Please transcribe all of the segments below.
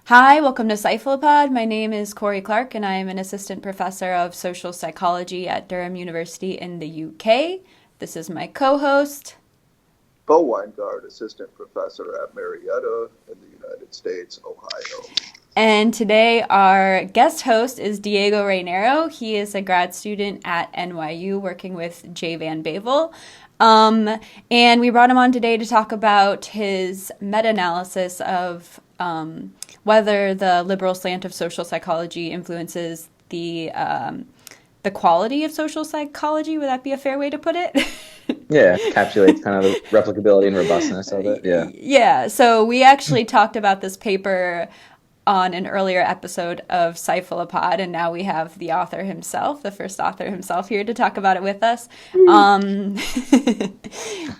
Hi, welcome to Psyphilopod. My name is Cory Clark, and I am an assistant professor of social psychology at Durham University in the UK. This is my co-host. Bo and Cory, assistant professor at Marietta in the United States, Ohio. And today our guest host is Diego Reinero. He is a grad student at NYU working with Jay Van Bavel. And we brought him on today to talk about his meta-analysis of whether the liberal slant of social psychology influences the quality of social psychology. Would that be a fair way to put it? Yeah, encapsulates kind of the replicability and robustness of it. Yeah. Yeah, so we actually talked about this paper on an earlier episode of Psyphilopod, and now we have the author himself, the first author himself, here to talk about it with us.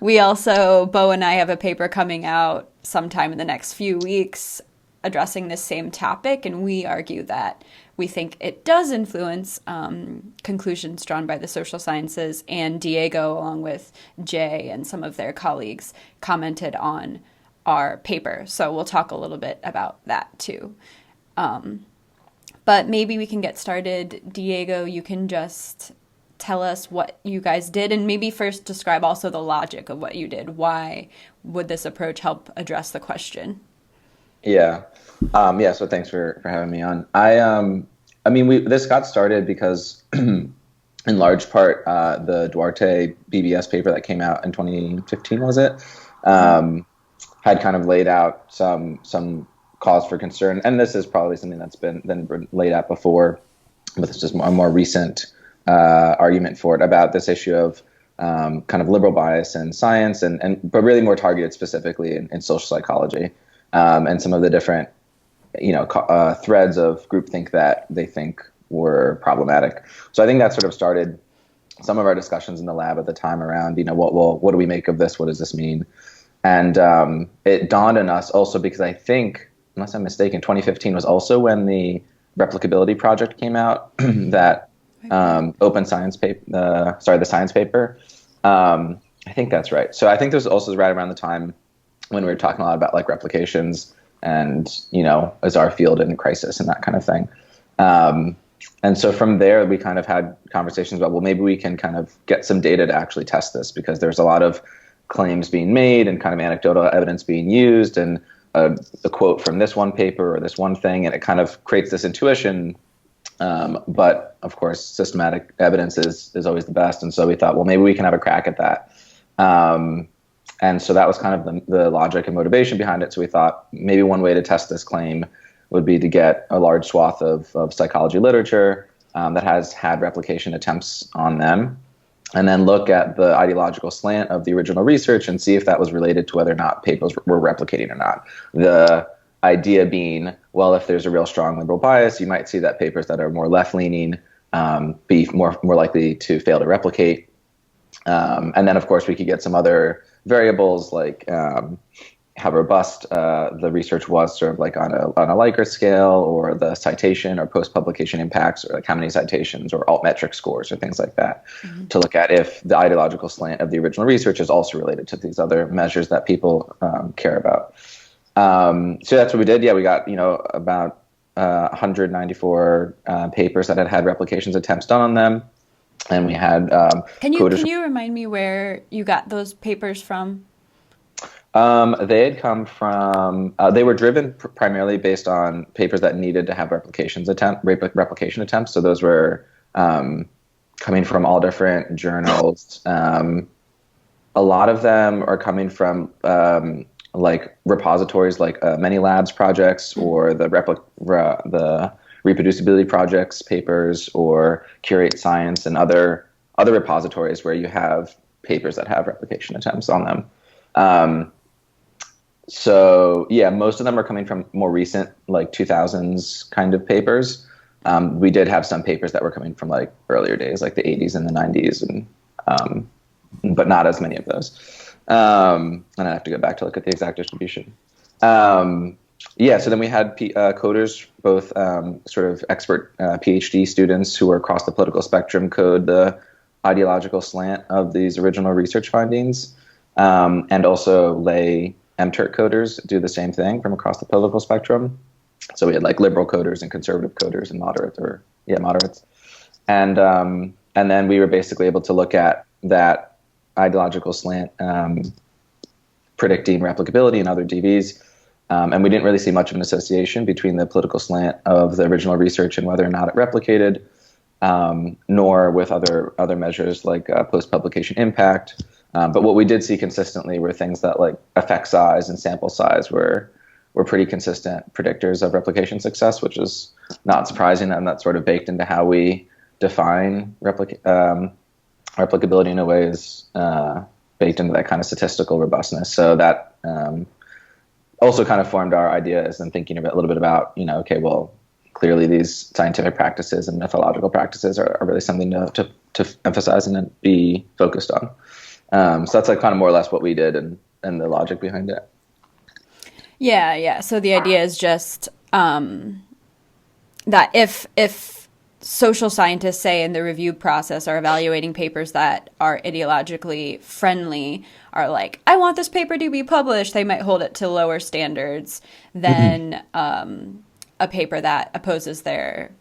We also, Bo and I have a paper coming out sometime in the next few weeks addressing this same topic, and we argue that we think it does influence conclusions drawn by the social sciences, and Diego, along with Jay and some of their colleagues, commented on our paper. So we'll talk a little bit about that too. But maybe we can get started. Diego, you can just tell us what you guys did, and maybe first describe also the logic of what you did. Why would this approach help address the question? Yeah. So thanks for having me on. This got started because in large part, the Duarte BBS paper that came out in 2015, was it? Had kind of laid out some cause for concern, and this is probably something that's been laid out before, but it's just a more recent argument for it about this issue of kind of liberal bias in science, but really more targeted specifically in social psychology, and some of the different threads of groupthink that they think were problematic. So I think that sort of started some of our discussions in the lab at the time around what do we make of this? What does this mean? And it dawned on us also because I think, unless I'm mistaken, 2015 was also when the replicability project came out, that open science paper, the science paper. I think that's right. So I think this was also right around the time when we were talking a lot about like replications and, is our field in crisis and that kind of thing. And so from there, we kind of had conversations about, well, maybe we can kind of get some data to actually test this, because there's a lot of claims being made and kind of anecdotal evidence being used, and a quote from this one paper or this one thing, and it kind of creates this intuition. But of course, systematic evidence is always the best. And so we thought, well, maybe we can have a crack at that. And so that was kind of the logic and motivation behind it. So we thought maybe one way to test this claim would be to get a large swath of psychology literature that has had replication attempts on them, and then look at the ideological slant of the original research and see if that was related to whether or not papers were replicating or not. The idea being, well, if there's a real strong liberal bias, you might see that papers that are more left-leaning be more likely to fail to replicate. And then, of course, we could get some other variables like how robust the research was, sort of like on a Likert scale, or the citation or post-publication impacts, or like how many citations, or altmetric scores, or things like that, to look at if the ideological slant of the original research is also related to these other measures that people care about. So that's what we did. Yeah, we got about 194 papers that had replications attempts done on them, and we had. Can you remind me where you got those papers from? They had come from, they were driven primarily based on papers that needed to have replication attempts. So those were coming from all different journals. A lot of them are coming from like repositories like Many Labs projects, or the reproducibility projects papers, or Curate Science, and other repositories where you have papers that have replication attempts on them. So yeah, most of them are coming from more recent, like 2000s kind of papers. We did have some papers that were coming from like earlier days, like the 80s and the 90s, and but not as many of those. And I have to go back to look at the exact distribution. So then we had coders, both sort of expert PhD students who were across the political spectrum, code the ideological slant of these original research findings, and also lay MTurk coders do the same thing from across the political spectrum. So we had like liberal coders and conservative coders and moderates. And then we were basically able to look at that ideological slant, predicting replicability and other DVs. And we didn't really see much of an association between the political slant of the original research and whether or not it replicated, nor with other measures like post-publication impact. But what we did see consistently were things that like effect size and sample size were pretty consistent predictors of replication success, which is not surprising, and that's sort of baked into how we define replicability in a way, is baked into that kind of statistical robustness. So that also kind of formed our ideas and thinking a little bit about, okay, well, clearly these scientific practices and methodological practices are really something to emphasize and be focused on. So that's like kind of more or less what we did and the logic behind it. Yeah. So the idea is just that if social scientists, say, in the review process are evaluating papers that are ideologically friendly, are like, I want this paper to be published, they might hold it to lower standards than a paper that opposes their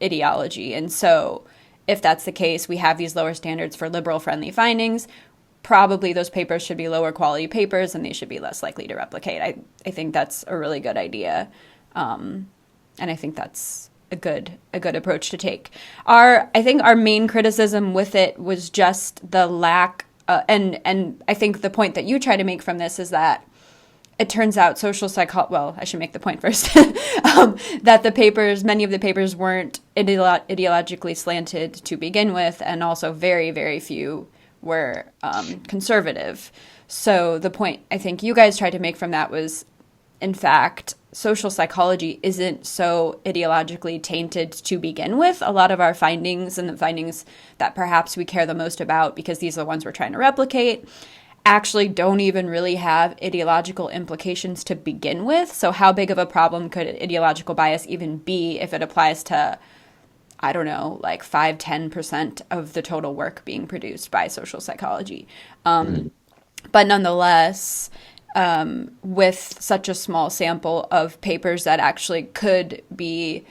ideology. And so if that's the case, we have these lower standards for liberal-friendly findings. Probably those papers should be lower quality papers, and they should be less likely to replicate. I think that's a really good idea. And I think that's a good approach to take. I think our main criticism with it was just the lack, and I think the point that you try to make from this is that it turns out I should make the point first, that many of the papers weren't ideologically slanted to begin with, and also very, very few were conservative. So the point I think you guys tried to make from that was, in fact, social psychology isn't so ideologically tainted to begin with. A lot of our findings, and the findings that perhaps we care the most about because these are the ones we're trying to replicate, actually don't even really have ideological implications to begin with. So how big of a problem could ideological bias even be if it applies to, I don't know, like 5-10% of the total work being produced by social psychology? But nonetheless, with such a small sample of papers that actually could be,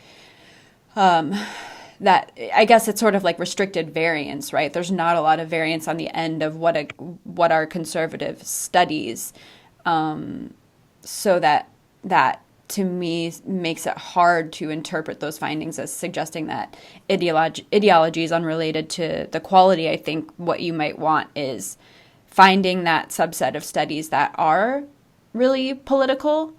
that I guess it's sort of like restricted variance, right? There's not a lot of variance on the end of what are conservative studies, so that to me makes it hard to interpret those findings as suggesting that ideology is unrelated to the quality. I think what you might want is finding that subset of studies that are really political,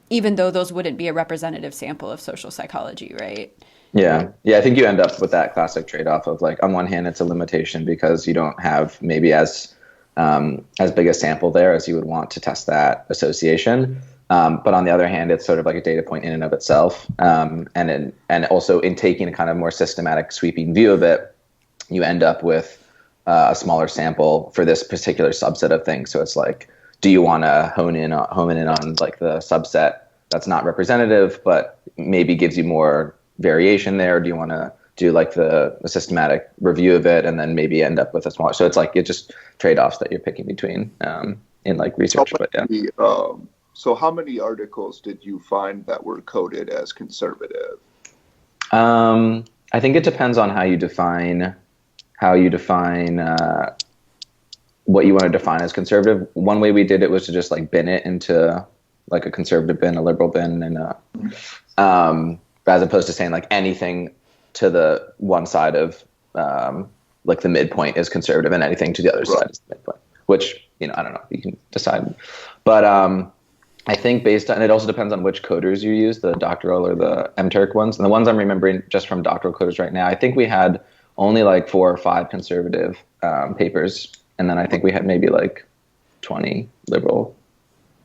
even though those wouldn't be a representative sample of social psychology, right? Yeah. I think you end up with that classic trade-off of like, on one hand, it's a limitation because you don't have maybe as big a sample there as you would want to test that association. But on the other hand, it's sort of like a data point in and of itself. And also in taking a kind of more systematic, sweeping view of it, you end up with a smaller sample for this particular subset of things. So it's like, do you want to hone in on like the subset that's not representative, but maybe gives you more variation there? Do you want to do like the systematic review of it and then maybe end up with a smaller? So it's like, it's just trade-offs that you're picking between in like research. So how many articles did you find that were coded as conservative? I think it depends on how you define what you want to define as conservative. One way we did it was to just like bin it into like a conservative bin, a liberal bin, and as opposed to saying like anything to the one side of like the midpoint is conservative and anything to the other side is the midpoint, which, I don't know, you can decide. But I think based on, it also depends on which coders you use, the doctoral or the MTurk ones. And the ones I'm remembering just from doctoral coders right now, I think we had only like 4 or 5 conservative papers. And then I think we had maybe like 20 liberal,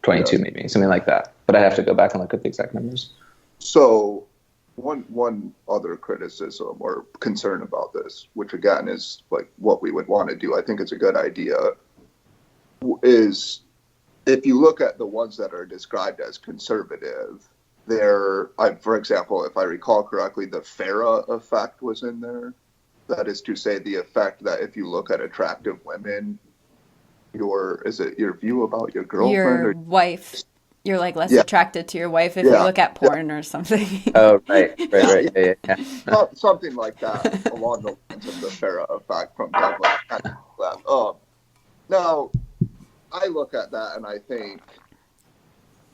22 maybe, something like that. But I have to go back and look at the exact numbers. So one other criticism or concern about this, which again is like what we would want to do, I think it's a good idea, is if you look at the ones that are described as conservative, for example, if I recall correctly, the Farah effect was in there. That is to say, the effect that if you look at attractive women, is it your view about your girlfriend your or wife? You're like less Yeah, attracted to your wife if you yeah, look at yeah, porn or something. Oh, right, right, yeah, right. yeah. Yeah, yeah, Something like that, along the lines of the Farah effect from Douglas. Kind of that. Now, I look at that and I think,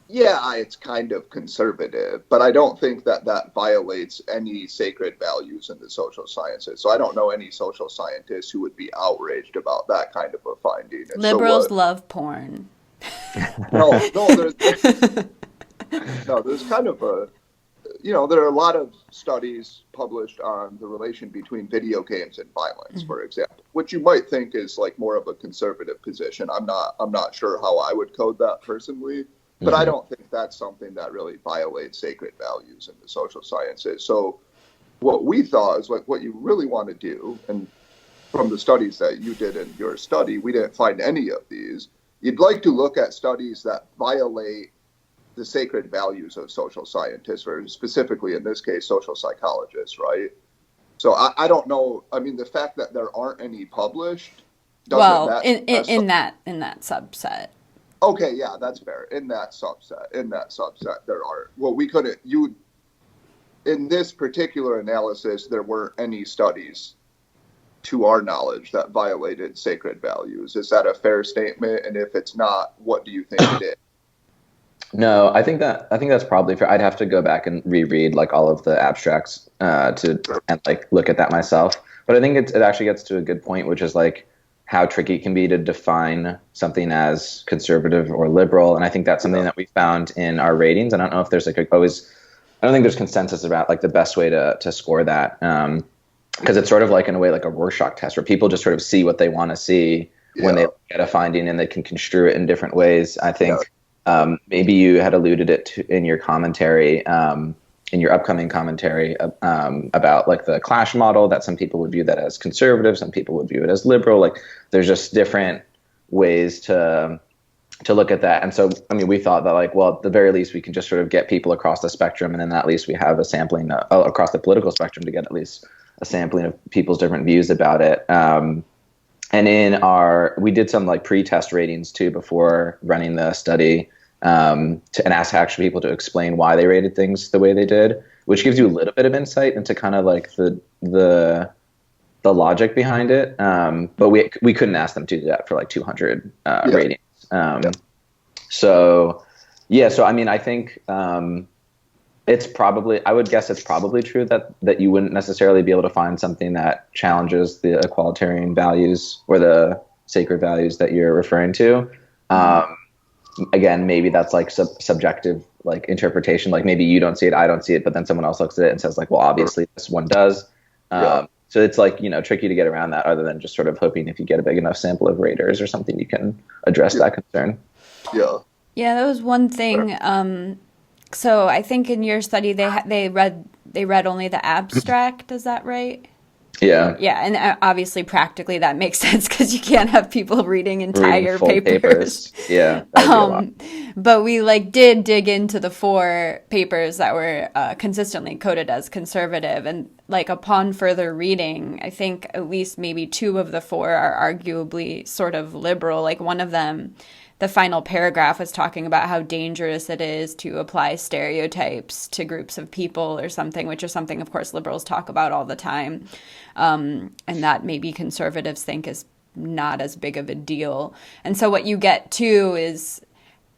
yeah, it's kind of conservative, but I don't think that that violates any sacred values in the social sciences. So I don't know any social scientists who would be outraged about that kind of a finding. And so Liberals what? love porn. No, no, there's kind of a, there are a lot of studies published on the relation between video games and violence, for example, which you might think is like more of a conservative position. I'm not sure how I would code that personally, but I Mhm. don't think that's something that really violates sacred values in the social sciences. So what we thought is like what you really want to do, and from the studies that you did in your study, we didn't find any of these. You'd like to look at studies that violate the sacred values of social scientists, or specifically in this case, social psychologists, right? So I don't know. I mean, the fact that there aren't any published doesn't Well, that in that subset. okay? Yeah, that's fair. In that subset, there are. Well, we couldn't. You in this particular analysis, there weren't any studies, to our knowledge, that violated sacred values. Is that a fair statement? And if it's not, what do you think it is? No, I think that's probably fair. I'd have to go back and reread like all of the abstracts and like look at that myself. But I think it actually gets to a good point, which is like how tricky it can be to define something as conservative or liberal. And I think that's something that we found in our ratings. I don't know if there's like always, I don't think there's consensus about like the best way to score that. Because it's sort of like in a way like a Rorschach test where people just sort of see what they want to see when they look at a finding and they can construe it in different ways. I think maybe you had alluded it to in your commentary, in your upcoming commentary about like the clash model, that some people would view that as conservative, some people would view it as liberal. Like there's just different ways to look at that. And so, I mean, we thought that like, well, at the very least, we can just sort of get people across the spectrum. And then at least we have a sampling across the political spectrum to get at least a sampling of people's different views about it. And we did some like pre-test ratings too before running the study, and asked actually people to explain why they rated things the way they did, which gives you a little bit of insight into kind of like the logic behind it. But we couldn't ask them to do that for like 200 ratings. So I mean, I think I would guess it's probably true that you wouldn't necessarily be able to find something that challenges the equalitarian values or the sacred values that you're referring to. Again, maybe that's like subjective like interpretation. Like maybe you don't see it, I don't see it, but then someone else looks at it and says like, well, obviously this one does. So it's like, tricky to get around that other than just sort of hoping if you get a big enough sample of raters or something, you can address that concern. Yeah. Yeah, that was one thing. So I think in your study they read only the abstract. Is that right? Yeah. Yeah, and obviously practically that makes sense because you can't have people reading entire full papers. Yeah, that'd be a lot. But we like did dig into the 4 papers that were consistently coded as conservative, and like upon further reading, I think at least maybe 2 of the 4 are arguably sort of liberal. Like one of them, the final paragraph was talking about how dangerous it is to apply stereotypes to groups of people or something, which is something, of course, liberals talk about all the time. And that maybe conservatives think is not as big of a deal. And so what you get too is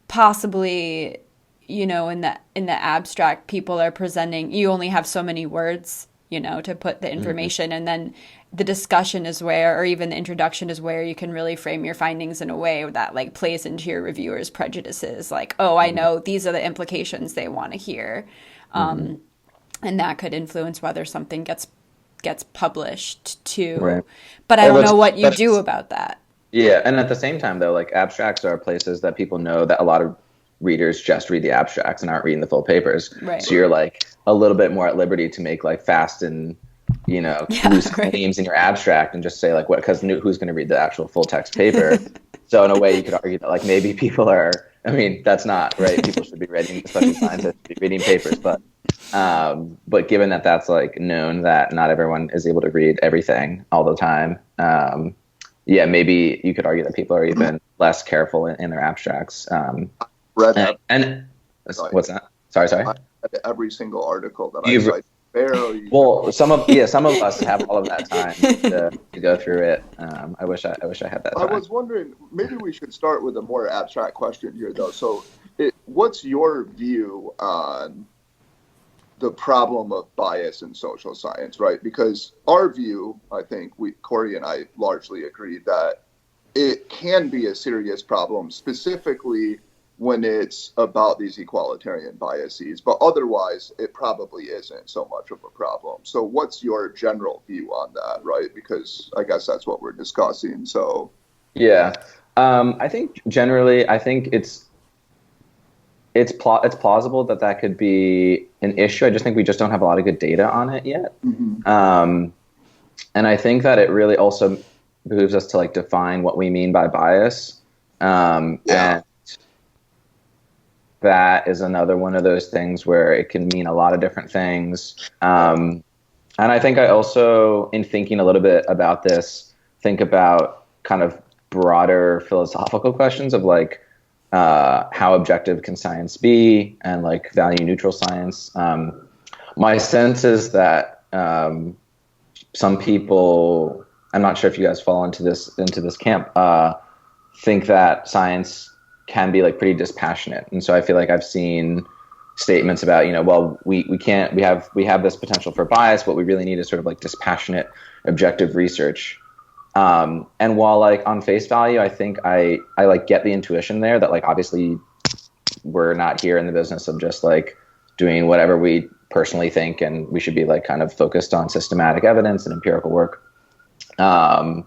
possibly, in the abstract, people are presenting, you only have so many words, to put the information, and then the discussion is where, or even the introduction is where you can really frame your findings in a way that like plays into your reviewer's prejudices. Like, oh, I know these are the implications they want to hear. And that could influence whether something gets published too. Right. But I don't know what you do about that. Yeah. And at the same time though, like abstracts are places that people know that a lot of readers just read the abstracts and aren't reading the full papers. Right. So you're like a little bit more at liberty to make like fast and loose claims in your abstract and just say like what, because who's going to read the actual full text paper? So in a way you could argue that like maybe people are, I mean, that's not right. People should be reading, especially scientists, should be reading papers, but given that that's like known that not everyone is able to read everything all the time, maybe you could argue that people are even less careful in their abstracts. read that. And what's that? Sorry. I read every single article that You've, I cite. Well, some of us have all of that time to go through it. I wish I had that time. I was wondering, maybe we should start with a more abstract question here, though. So, what's your view on the problem of bias in social science, right? Because our view, I think Cory and I largely agree that it can be a serious problem, specifically when it's about these egalitarian biases, but otherwise it probably isn't so much of a problem. So what's your general view on that, right? Because I guess that's what we're discussing. So yeah, I think generally, it's plausible that could be an issue. I just think we just don't have a lot of good data on it yet. And I think that it really also behooves us to like define what we mean by bias. And that is another one of those things where it can mean a lot of different things. And I think I also, in thinking a little bit about this, think about kind of broader philosophical questions of like, how objective can science be, and like value neutral science. My sense is that some people, I'm not sure if you guys fall into this camp, think that science can be like pretty dispassionate. And so I feel like I've seen statements about, well, we have this potential for bias. What we really need is sort of like dispassionate, objective research. And while like on face value, I think I like get the intuition there that like obviously we're not here in the business of just like doing whatever we personally think, and we should be like kind of focused on systematic evidence and empirical work. That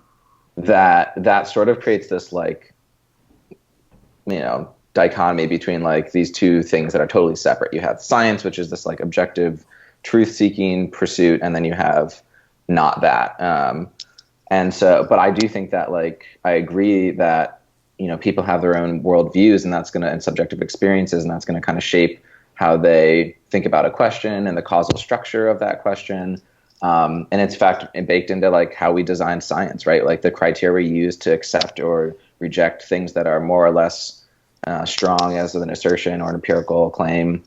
sort of creates this like, dichotomy between like these two things that are totally separate. You have science, which is this like objective truth-seeking pursuit, and then you have not that. And so, but I do think that like, I agree that, people have their own worldviews, and subjective experiences, and that's going to kind of shape how they think about a question and the causal structure of that question. And it's in fact baked into like how we design science, right? Like the criteria we use to accept or reject things that are more or less strong as an assertion or an empirical claim,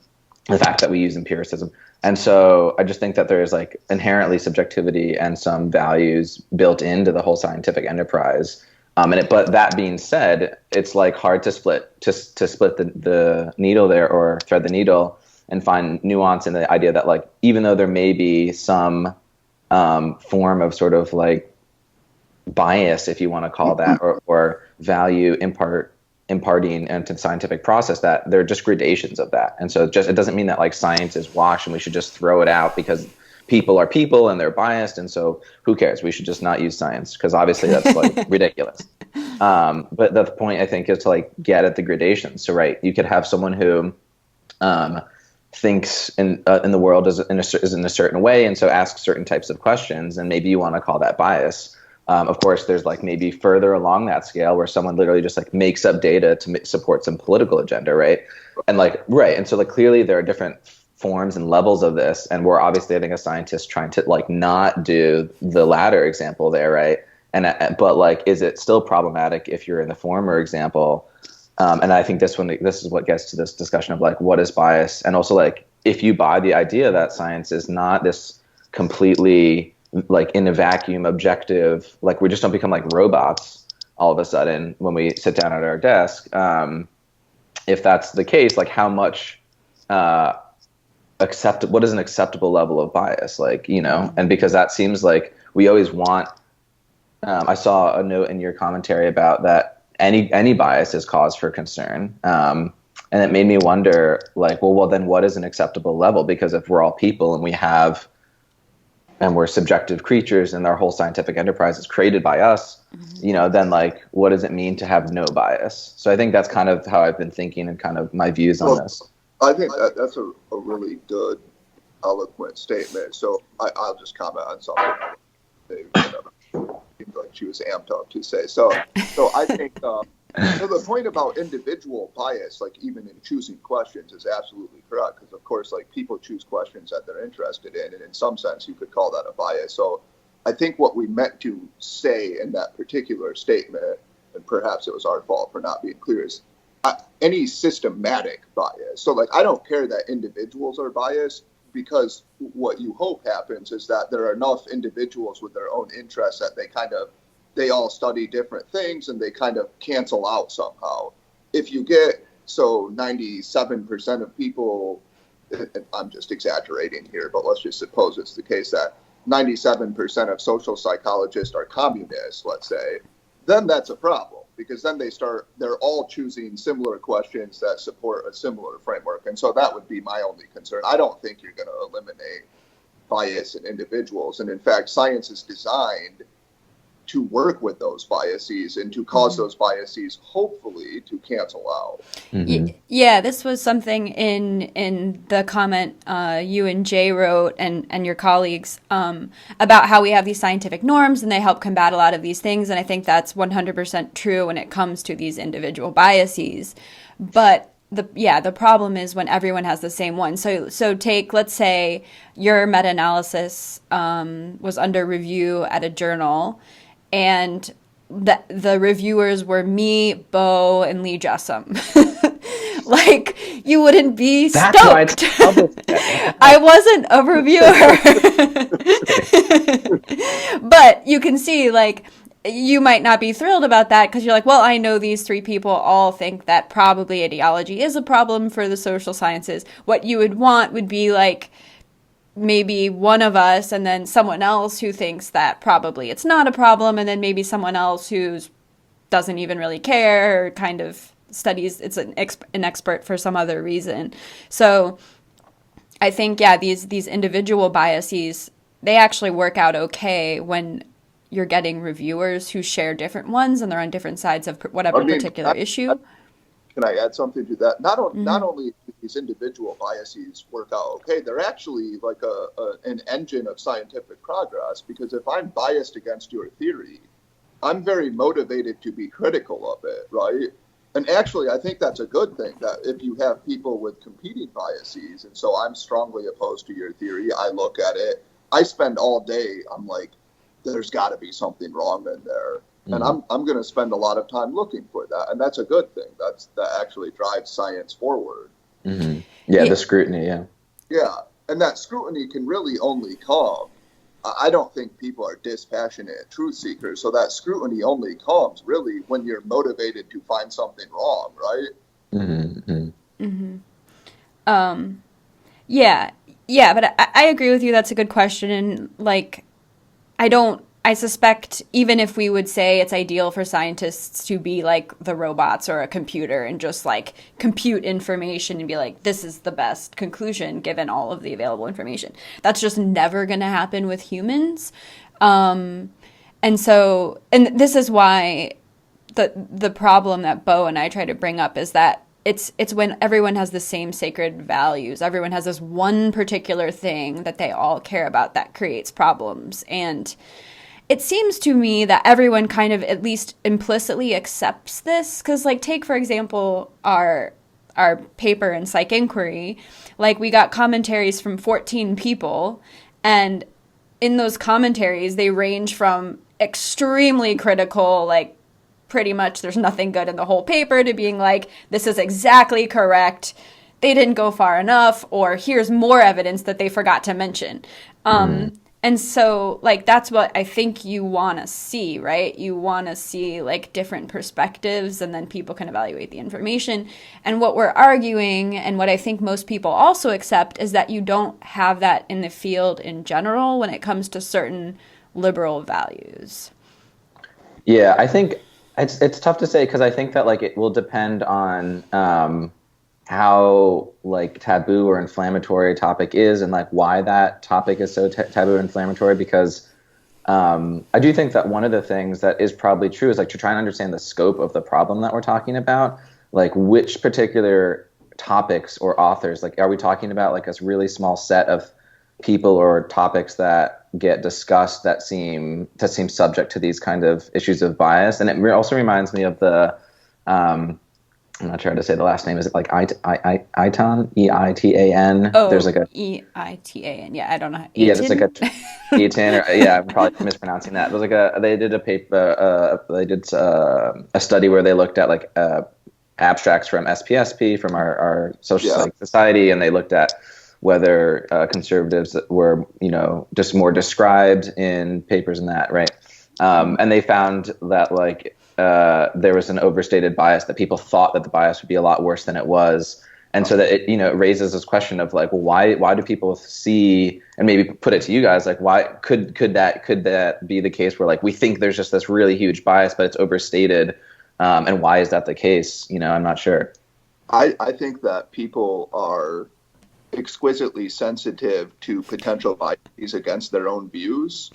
the fact that we use empiricism. And so I just think that there is like inherently subjectivity and some values built into the whole scientific enterprise. But that being said, it's like hard to split the needle there, or thread the needle and find nuance in the idea that like, even though there may be some form of sort of like bias, if you want to call that, or value imparting into the scientific process, that there are just gradations of that. And so it doesn't mean that like science is washed and we should just throw it out because people are people and they're biased, and so who cares? We should just not use science, because obviously that's like ridiculous. But the point, I think, is to like get at the gradations. So right, you could have someone who thinks in the world is in a certain way, and so asks certain types of questions, and maybe you want to call that bias. Of course, there's like maybe further along that scale where someone literally just like makes up data to support some political agenda, right? And like, right, and so like clearly there are different forms and levels of this, and we're obviously, I think, as scientists trying to like not do the latter example there, right? But like, is it still problematic if you're in the former example? And I think this is what gets to this discussion of like, what is bias? And also like, if you buy the idea that science is not this completely like in a vacuum objective, like we just don't become like robots all of a sudden when we sit down at our desk. If that's the case, like how much what is an acceptable level of bias? Like, and because that seems like we always want, I saw a note in your commentary about that any bias is cause for concern. And it made me wonder like, well, then what is an acceptable level? Because if we're all people and we're subjective creatures and our whole scientific enterprise is created by us, then like, what does it mean to have no bias? So I think that's kind of how I've been thinking and kind of my views on this. I think that's a really good, eloquent statement. So I'll just comment on something seemed like she was amped up to say. So I think the point about individual bias, like even in choosing questions, is absolutely correct, because of course, like people choose questions that they're interested in, and in some sense, you could call that a bias. So I think what we meant to say in that particular statement, and perhaps it was our fault for not being clear, is any systematic bias. So like, I don't care that individuals are biased, because what you hope happens is that there are enough individuals with their own interests that they all study different things and they kind of cancel out somehow. If you get, 97% of people, I'm just exaggerating here, but let's just suppose it's the case that 97% of social psychologists are communists, let's say, then that's a problem, because then they're all choosing similar questions that support a similar framework. And so that would be my only concern. I don't think you're going to eliminate bias in individuals. And in fact, science is designed to work with those biases and to cause those biases, hopefully, to cancel out. Yeah, this was something in the comment you and Jay wrote, and your colleagues, about how we have these scientific norms and they help combat a lot of these things. And I think that's 100% true when it comes to these individual biases. But the problem is when everyone has the same one. So take, let's say your meta-analysis was under review at a journal, and the reviewers were me, Bo, and Lee Jessam. Like, you wouldn't be That's stoked. I wasn't a reviewer. But you can see, like, you might not be thrilled about that because you're like, well, I know these three people all think that probably ideology is a problem for the social sciences. What you would want would be, like, maybe one of us and then someone else who thinks that probably it's not a problem, and then maybe someone else who doesn't even really care or kind of studies it's an expert for some other reason. So I think, these individual biases, they actually work out okay when you're getting reviewers who share different ones and they're on different sides of whatever particular issue. Can I add something to that? Not only do these individual biases work out okay, they're actually like an engine of scientific progress, because if I'm biased against your theory, I'm very motivated to be critical of it, right? And actually, I think that's a good thing, that if you have people with competing biases, and so I'm strongly opposed to your theory, I look at it, I spend all day, I'm like, there's got to be something wrong in there. And I'm going to spend a lot of time looking for that. And that's a good thing. That actually drives science forward. Yeah, the scrutiny, Yeah, and that scrutiny can really only come. I don't think people are dispassionate truth seekers. So that scrutiny only comes really when you're motivated to find something wrong, right? Yeah, but I agree with you. That's a good question. And like, I suspect even if we would say it's ideal for scientists to be like the robots or a computer and just like compute information and be like, this is the best conclusion given all of the available information, that's just never going to happen with humans. And this is why the problem that Bo and I try to bring up is that it's when everyone has the same sacred values. Everyone has this one particular thing that they all care about that creates problems. And it seems to me that everyone kind of at least implicitly accepts this. Because, like, take, for example, our paper in Psych Inquiry. Like, we got commentaries from 14 people. And in those commentaries, they range from extremely critical, like, pretty much there's nothing good in the whole paper, to being like, this is exactly correct, they didn't go far enough, or here's more evidence that they forgot to mention. And so, like, that's what I think you want to see, right? You want to see, like, different perspectives, and then people can evaluate the information. And what we're arguing, and what I think most people also accept, is that you don't have that in the field in general when it comes to certain liberal values. Yeah, I think it's tough to say, because I think that, like, it will depend on how, like, taboo or inflammatory a topic is, and like why that topic is so taboo or inflammatory. Because I do think that one of the things that is probably true is, like, to try and understand the scope of the problem that we're talking about, like which particular topics or authors, like, are we talking about like a really small set of people or topics that get discussed that seem subject to these kind of issues of bias. And it also reminds me of the I'm not sure how to say the last name. Is it like Eitan? E-I-T-A-N? Oh, there's like a E-I-T-A-N. Yeah, I don't know. Yeah, there's like a Eitan, or yeah, I'm probably mispronouncing that. There's like they did a paper, they did a study where they looked at like abstracts from SPSP, from our social psych society, and they looked at whether conservatives were, just more described in papers and that, right? And they found that there was an overstated bias, that people thought that the bias would be a lot worse than it was. And so that it raises this question of why do people see, and maybe put it to you guys, why could that be the case where we think there's just this really huge bias, but it's overstated, and why is that the case? I'm not sure. I think that people are exquisitely sensitive to potential biases against their own views.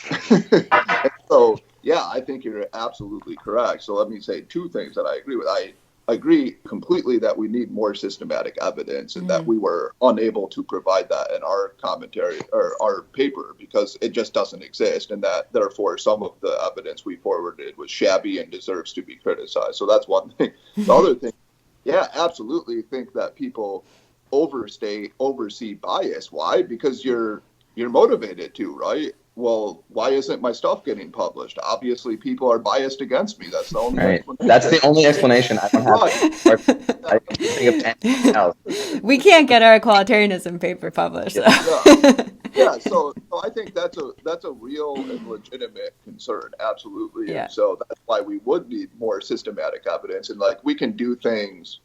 So, yeah, I think you're absolutely correct. So let me say two things that I agree with. I agree completely that we need more systematic evidence, and that we were unable to provide that in our commentary or our paper because it just doesn't exist, and that therefore some of the evidence we forwarded was shabby and deserves to be criticized. So that's one thing. The other thing, yeah, absolutely think that people oversee bias. Why? Because you're motivated to, right? Well, why isn't my stuff getting published? Obviously, people are biased against me. That's the only explanation. That's the only explanation. I don't have. I can't think of anything else. We can't get our equalitarianism paper published. So. Yeah. So I think that's a real and legitimate concern. Absolutely. Yeah. And so that's why we would need more systematic evidence, and we can do things.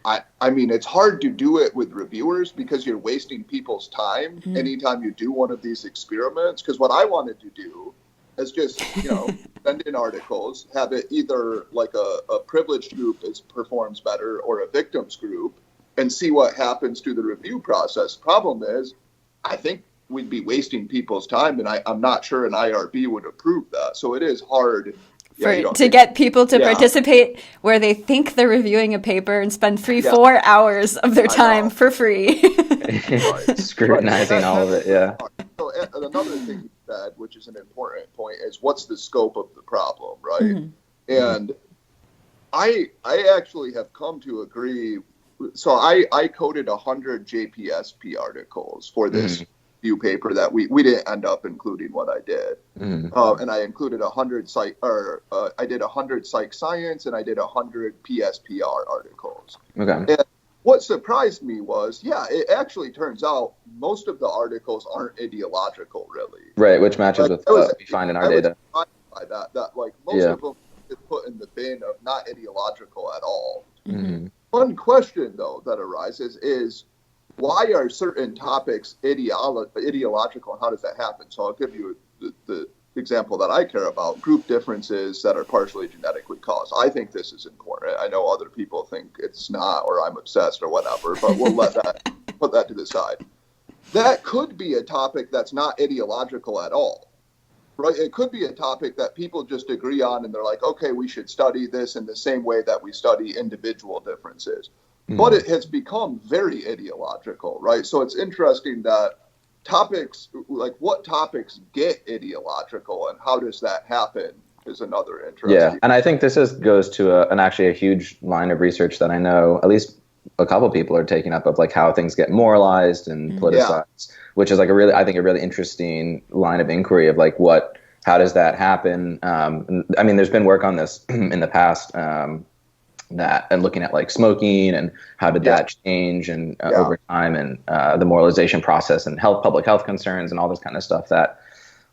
I mean, it's hard to do it with reviewers because you're wasting people's time anytime you do one of these experiments. Because what I wanted to do is just, send in articles, have it either a privileged group performs better or a victims group, and see what happens to the review process. Problem is, I think we'd be wasting people's time, and I'm not sure an IRB would approve that. So it is hard. To get people to participate where they think they're reviewing a paper and spend 4 hours of their time for free. Scrutinizing all of it, yeah. So another thing you said, which is an important point, is what's the scope of the problem, right? Mm-hmm. And I actually have come to agree. So I coded 100 JPSP articles for this review paper that we didn't end up including what I did. And I included 100 I did 100 psych science, and I did 100 PSPR articles. Okay. And what surprised me was, it actually turns out most of the articles aren't ideological, really. Right, which matches with what we find in our data. By that most of them is put in the bin of not ideological at all. Mm-hmm. One question, though, that arises is, why are certain topics ideological, and how does that happen? So I'll give you the example that I care about: group differences that are partially genetically caused. I think this is important. I know other people think it's not, or I'm obsessed, or whatever, but we'll put that to the side. That could be a topic that's not ideological at all, right? It could be a topic that people just agree on, and they're like, okay, we should study this in the same way that we study individual differences. But it has become very ideological, right? So it's interesting that topics, what topics get ideological and how does that happen is another interesting. Yeah, and I think this goes to actually a huge line of research that I know at least a couple people are taking up, of how things get moralized and politicized, which is a really interesting line of inquiry of how does that happen? I mean, there's been work on this in the past. And looking at smoking and how did that change and over time, and the moralization process and public health concerns and all this kind of stuff that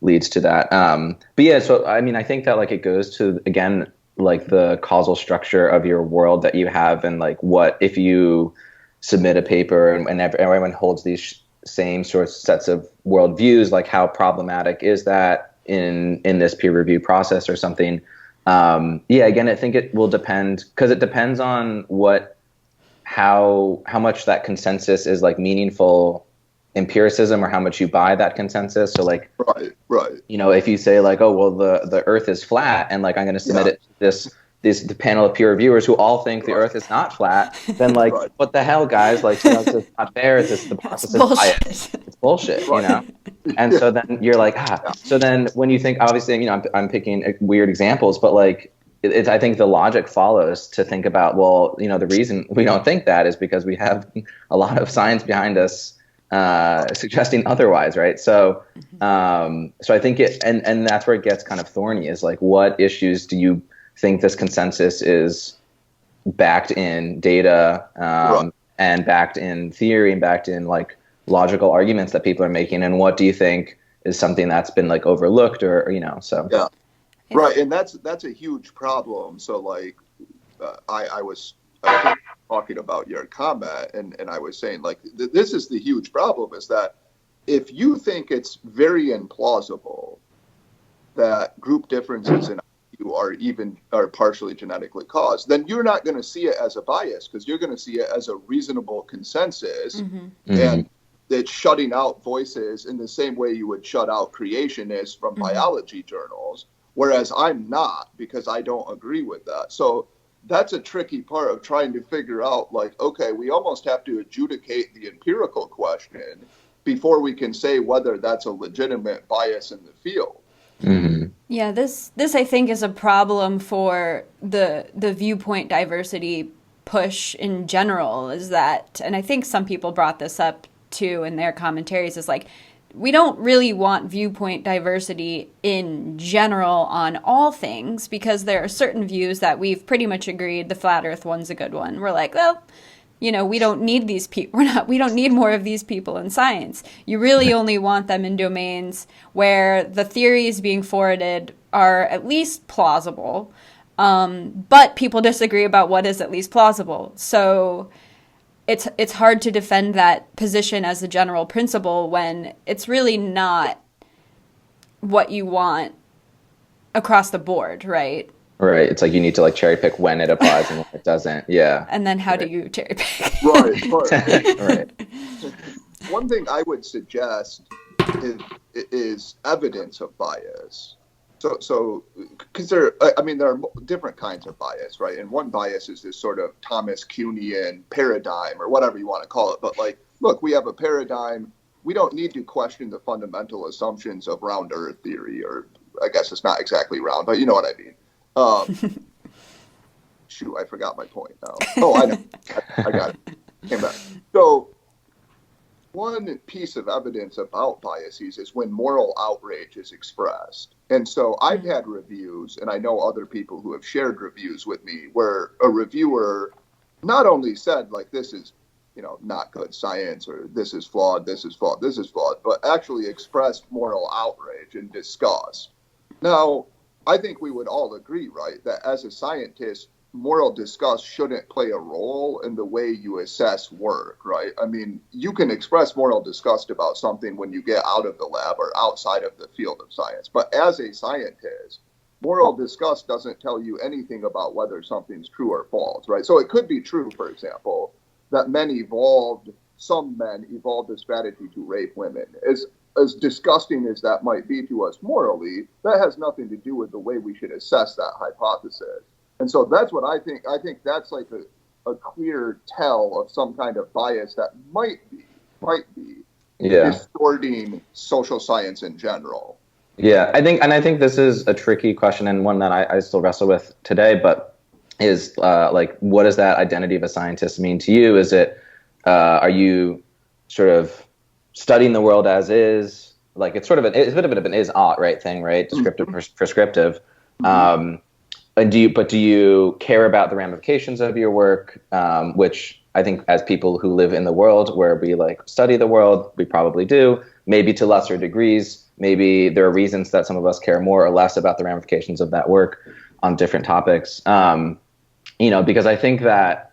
leads to that. But yeah, so I mean, I think that it goes to, again, the causal structure of your world that you have, and what if you submit a paper and everyone holds these same sets of worldviews, how problematic is that in this peer review process or something. Again, I think it will depend, because it depends on how much that consensus is meaningful empiricism, or how much you buy that consensus. So right. If you say oh, well, the Earth is flat, and I'm going to submit it to this panel of peer reviewers who all think the Earth is not flat, then what the hell, guys? It's not fair. It's just the process is biased. It's bullshit, And so then you're So then when you think, obviously, I'm picking weird examples, but I think the logic follows to think about, well, the reason we don't think that is because we have a lot of science behind us suggesting otherwise, right? So, so I think and that's where it gets kind of thorny, is what issues do you think this consensus is backed in data, Right. and backed in theory and backed in like logical arguments that people are making, and what do you think is something that's been like overlooked or so. Yeah. Right. And that's a huge problem. So like I was talking about your comment, and I was saying like this is the huge problem, is that if you think it's very implausible that group differences in IQ are partially genetically caused, then you're not going to see it as a bias, because you're going to see it as a reasonable consensus, and it's shutting out voices in the same way you would shut out creationists from biology journals. Whereas I'm not, because I don't agree with that. So that's a tricky part of trying to figure out, like, okay, we almost have to adjudicate the empirical question before we can say whether that's a legitimate bias in the field. Yeah, this I think is a problem for the viewpoint diversity push in general, is that, and I think some people brought this up too in their commentaries, is like, we don't really want viewpoint diversity in general on all things, because there are certain views that we've pretty much agreed the flat earth one's a good one. We're like, well, we don't need these people. We don't need more of these people in science. You really only want them in domains where the theories being forwarded are at least plausible. But people disagree about what is at least plausible. So it's hard to defend that position as a general principle when it's really not what you want across the board, right? Right. It's like you need to like cherry pick when it applies and when it doesn't. Yeah. And then how do you cherry pick? Right. Right. One thing I would suggest is evidence of bias. So, because there are different kinds of bias, right? And one bias is this sort of Thomas Kuhnian paradigm, or whatever you want to call it. But like, look, we have a paradigm. We don't need to question the fundamental assumptions of round Earth theory, or I guess it's not exactly round, but you know what I mean. Shoot, I forgot my point now. Oh, I know. I got it. Came back. So, one piece of evidence about biases is when moral outrage is expressed. And so I've had reviews, and I know other people who have shared reviews with me, where a reviewer not only said, like, this is, not good science, or this is flawed, this is flawed, this is flawed, but actually expressed moral outrage and disgust. Now, I think we would all agree, right, that as a scientist, moral disgust shouldn't play a role in the way you assess work, right? I mean, you can express moral disgust about something when you get out of the lab or outside of the field of science. But as a scientist, moral disgust doesn't tell you anything about whether something's true or false, right? So it could be true, for example, that some men evolved a strategy to rape women. As disgusting as that might be to us morally, that has nothing to do with the way we should assess that hypothesis. And so that's what I think. I think that's like a clear tell of some kind of bias that might be distorting social science in general. Yeah, I think this is a tricky question, and one that I still wrestle with today, but is like, what does that identity of a scientist mean to you? Is it, are you sort of studying the world as is? Like, it's sort of it's a bit of an is-ought, right, thing, right? Descriptive, prescriptive. Do you care about the ramifications of your work, which I think as people who live in the world where we like study the world, we probably do, maybe to lesser degrees. Maybe there are reasons that some of us care more or less about the ramifications of that work on different topics. Because I think that,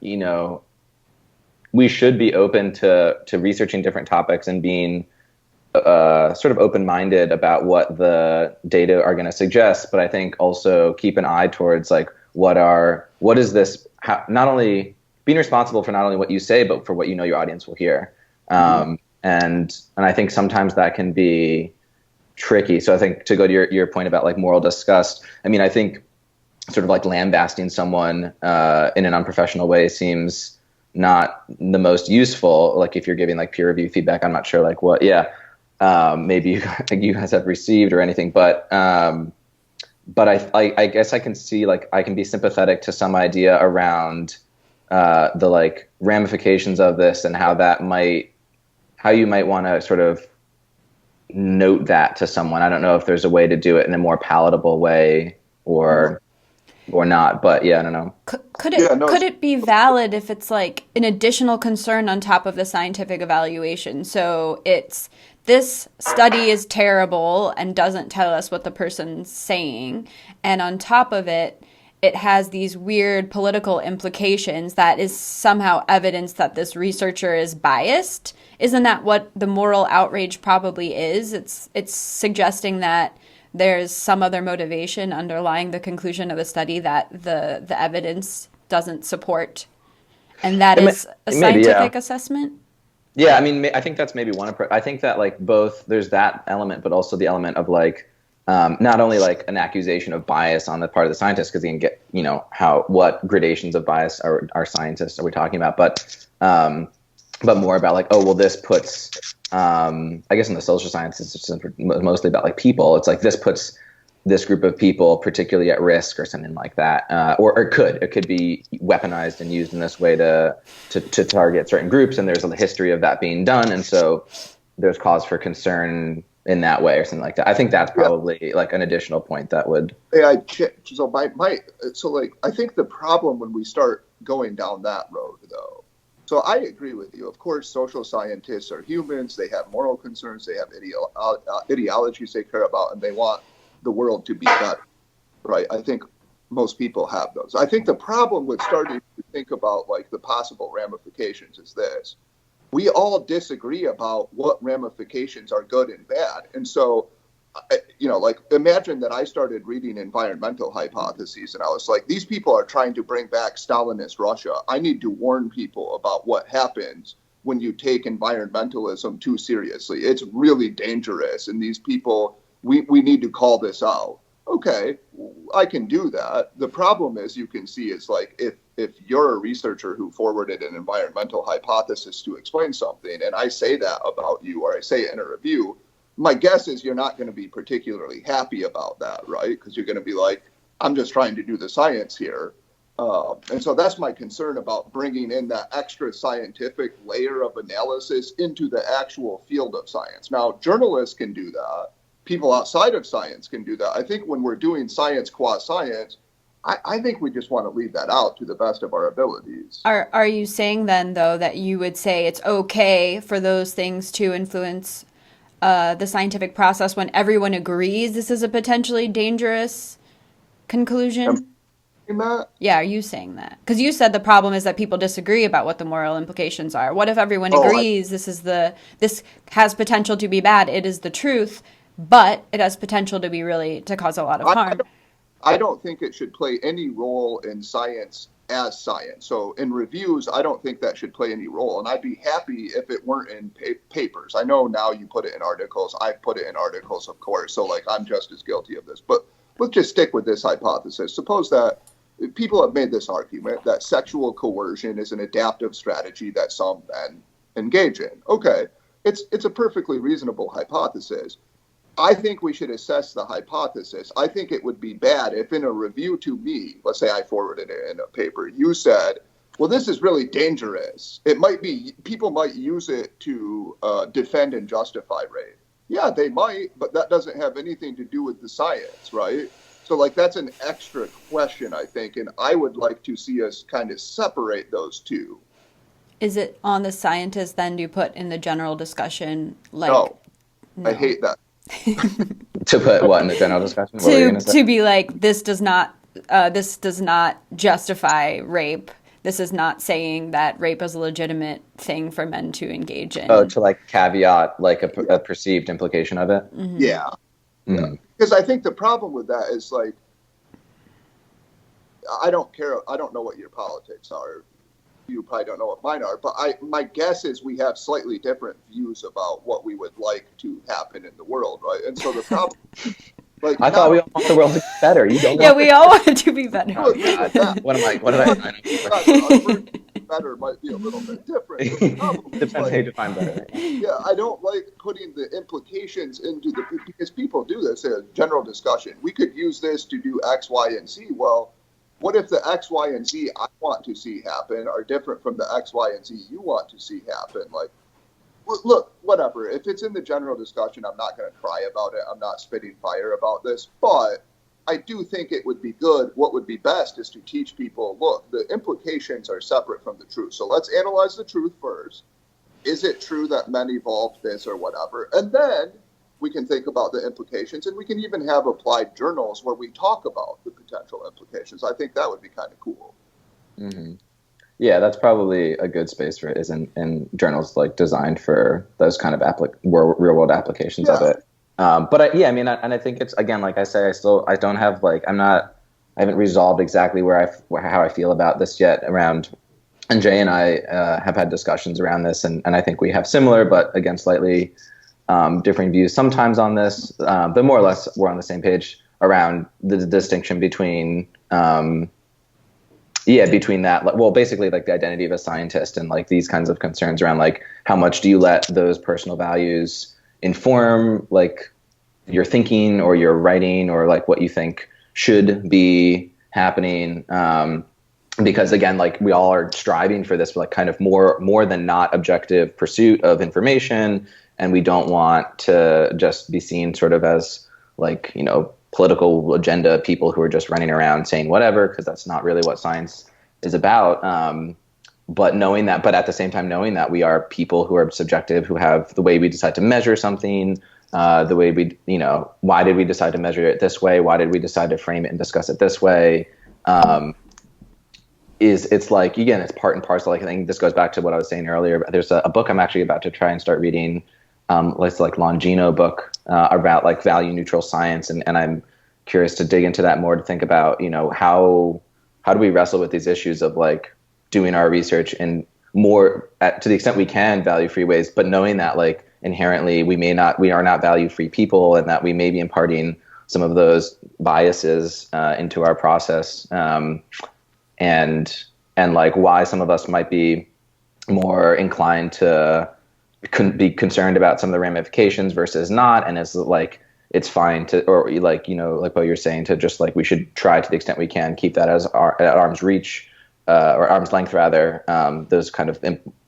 we should be open to researching different topics and being sort of open-minded about what the data are going to suggest, but I think also keep an eye towards like what is this? Not only being responsible for not only what you say, but for what your audience will hear. And I think sometimes that can be tricky. So I think to go to your point about like moral disgust, I think sort of like lambasting someone in an unprofessional way seems not the most useful. Like if you're giving like peer review feedback, I'm not sure like what. Maybe you guys have received or anything, but I guess I can see like I can be sympathetic to some idea around the like ramifications of this and how you might want to sort of note that to someone. I don't know if there's a way to do it in a more palatable way or. or not. But yeah, I don't know. Could it be valid if it's like an additional concern on top of the scientific evaluation? So it's this study is terrible and doesn't tell us what the person's saying, and on top of it, it has these weird political implications that is somehow evidence that this researcher is biased. Isn't that what the moral outrage probably is? It's suggesting that there's some other motivation underlying the conclusion of the study that the evidence doesn't support, and that is a scientific assessment. Yeah, I mean, I think that's maybe one approach. I think that like both there's that element, but also the element of like not only like an accusation of bias on the part of the scientist, because you can get what gradations of bias are scientists are we talking about, but more about like, oh well, this puts I guess in the social sciences it's mostly about like people. It's like this puts this group of people particularly at risk or something like that, or it could be weaponized and used in this way to target certain groups, and there's a history of that being done, and so there's cause for concern in that way or something like that. I think that's probably like an additional point that would. Yeah, so like I think the problem when we start going down that road though. So I agree with you. Of course, social scientists are humans. They have moral concerns. They have ideologies they care about, and they want the world to be better, right? I think most people have those. I think the problem with starting to think about like the possible ramifications is this. We all disagree about what ramifications are good and bad. And so, like imagine that I started reading environmental hypotheses and I was like, these people are trying to bring back Stalinist Russia. I need to warn people about what happens when you take environmentalism too seriously. It's really dangerous. And these people, we need to call this out. Okay, I can do that. The problem is you can see is like if you're a researcher who forwarded an environmental hypothesis to explain something and I say that about you or I say it in a review, my guess is you're not going to be particularly happy about that, right? Because you're going to be like, I'm just trying to do the science here. And so that's my concern about bringing in that extra scientific layer of analysis into the actual field of science. Now, journalists can do that. People outside of science can do that. I think when we're doing science qua science, I think we just want to leave that out to the best of our abilities. Are you saying then, though, that you would say it's okay for those things to influence the scientific process when everyone agrees this is a potentially dangerous conclusion? Yeah, are you saying that? Because you said the problem is that people disagree about what the moral implications are. What if everyone agrees this has potential to be bad? It is the truth, but it has potential to cause a lot of harm. I don't think it should play any role in science as science. So in reviews, I don't think that should play any role. And I'd be happy if it weren't in papers. I know now you put it in articles. I've put it in articles, of course. So like I'm just as guilty of this. But let's just stick with this hypothesis. Suppose that people have made this argument that sexual coercion is an adaptive strategy that some men engage in. Okay, it's a perfectly reasonable hypothesis. I think we should assess the hypothesis. I think it would be bad if in a review to me, let's say I forwarded it in a paper, you said, well, this is really dangerous. It might be, people might use it to defend and justify rape. Yeah, they might, but that doesn't have anything to do with the science, right? So like that's an extra question, I think, and I would like to see us kind of separate those two. Is it on the scientist then to put in the general discussion? Like, no. I hate that. To put what in the general discussion? To be like, this does not justify rape. This is not saying that rape is a legitimate thing for men to engage in. Oh, to like caveat like a perceived implication of it? Mm-hmm. Yeah. Mm-hmm. Because I think the problem with that is like, I don't care. I don't know what your politics are. You probably don't know what mine are, but my guess is we have slightly different views about what we would like to happen in the world, right? And so the problem, like, I thought we all want the world to be better. You don't. Yeah, we all want it to be better. Oh, God. What did I? Better might be a little bit different. Depends how you define better. Yeah, I don't like putting the implications into because people do this in a general discussion. We could use this to do X, Y, and Z. Well, what if the X, Y, and Z I want to see happen are different from the X, Y, and Z you want to see happen? Like, look, whatever. If it's in the general discussion, I'm not going to cry about it. I'm not spitting fire about this. But I do think it would be good. What would be best is to teach people, look, the implications are separate from the truth. So let's analyze the truth first. Is it true that men evolved this or whatever? And then we can think about the implications, and we can even have applied journals where we talk about the potential implications. I think that would be kind of cool. Mm-hmm. Yeah, that's probably a good space for it, is in journals like designed for those kind of real world applications of it. But I think it's, again, like I say, I don't have I haven't resolved exactly how I feel about this yet around. And Jay and I have had discussions around this, and I think we have similar, but again, slightly differing views sometimes on this. But more or less, we're on the same page around the distinction between, between that, well, basically like the identity of a scientist and like these kinds of concerns around like how much do you let those personal values inform like your thinking or your writing or like what you think should be happening. Because again, like we all are striving for this like kind of more than not objective pursuit of information, and we don't want to just be seen sort of as like, you know, political agenda people who are just running around saying whatever, because that's not really what science is about. But at the same time knowing that we are people who are subjective, who have the way we decide to measure something, the way we, you know, why did we decide to measure it this way? Why did we decide to frame it and discuss it this way? It's like, again, it's part and parcel. Like, I think this goes back to what I was saying earlier. There's a book I'm actually about to try and start reading. It's like Longino book about like value neutral science. And I'm curious to dig into that more, to think about, you know, how do we wrestle with these issues of like doing our research in more to the extent we can value free ways, but knowing that like inherently we are not value free people, and that we may be imparting some of those biases into our process. And like why some of us might be more inclined to be concerned about some of the ramifications versus not. And it's like, it's fine to, or like, you know, like what you're saying, to just like, we should try to the extent we can keep that at arm's reach, or arm's length rather, those kind of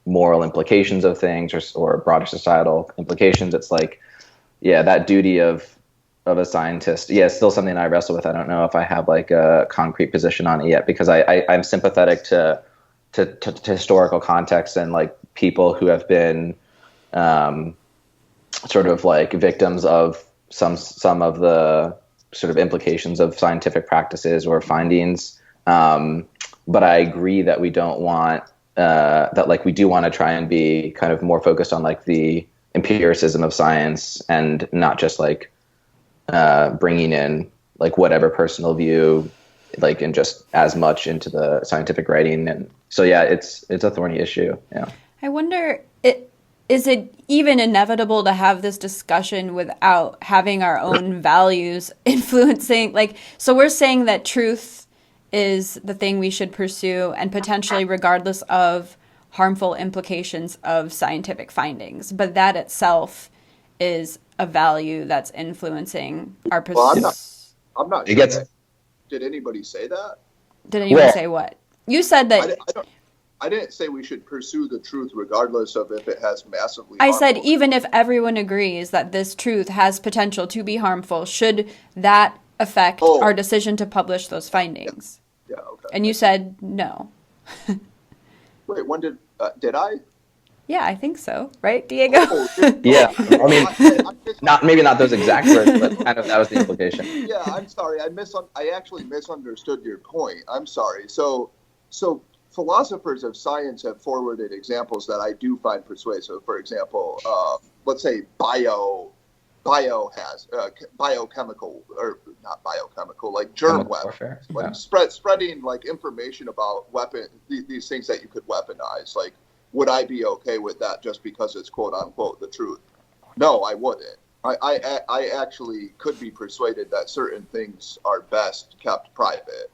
moral implications of things, or broader societal implications. It's like, yeah, that duty of a scientist, it's still something I wrestle with. I don't know if I have like a concrete position on it yet, because I'm sympathetic to historical context and like people who have been sort of like victims of some of the sort of implications of scientific practices or findings. But I agree that we don't want that, like we do want to try and be kind of more focused on like the empiricism of science, and not just like bringing in like whatever personal view, like, and just as much into the scientific writing. And so, yeah, it's a thorny issue. Yeah. I wonder, is it even inevitable to have this discussion without having our own values influencing? Like, so we're saying that truth is the thing we should pursue, and potentially regardless of harmful implications of scientific findings, but that itself is a value that's influencing our pursuit. Well, I'm not sure. Did anybody say that? Did anyone say what? You said that. I didn't say we should pursue the truth regardless of if it has massively. I said even if everyone agrees that this truth has potential to be harmful, should that affect our decision to publish those findings? Yeah. Okay. And you said no. Wait, when did I? Yeah, I think so. Right, Diego? Yeah. I mean, maybe not those exact words, but kind of that was the implication. Yeah, I'm sorry. I actually misunderstood your point. I'm sorry. So philosophers of science have forwarded examples that I do find persuasive. For example, let's say biochemical, or not biochemical, like germ warfare, like spreading like information about these things that you could weaponize. Like, would I be okay with that just because it's quote unquote the truth? No, I wouldn't. I actually could be persuaded that certain things are best kept private.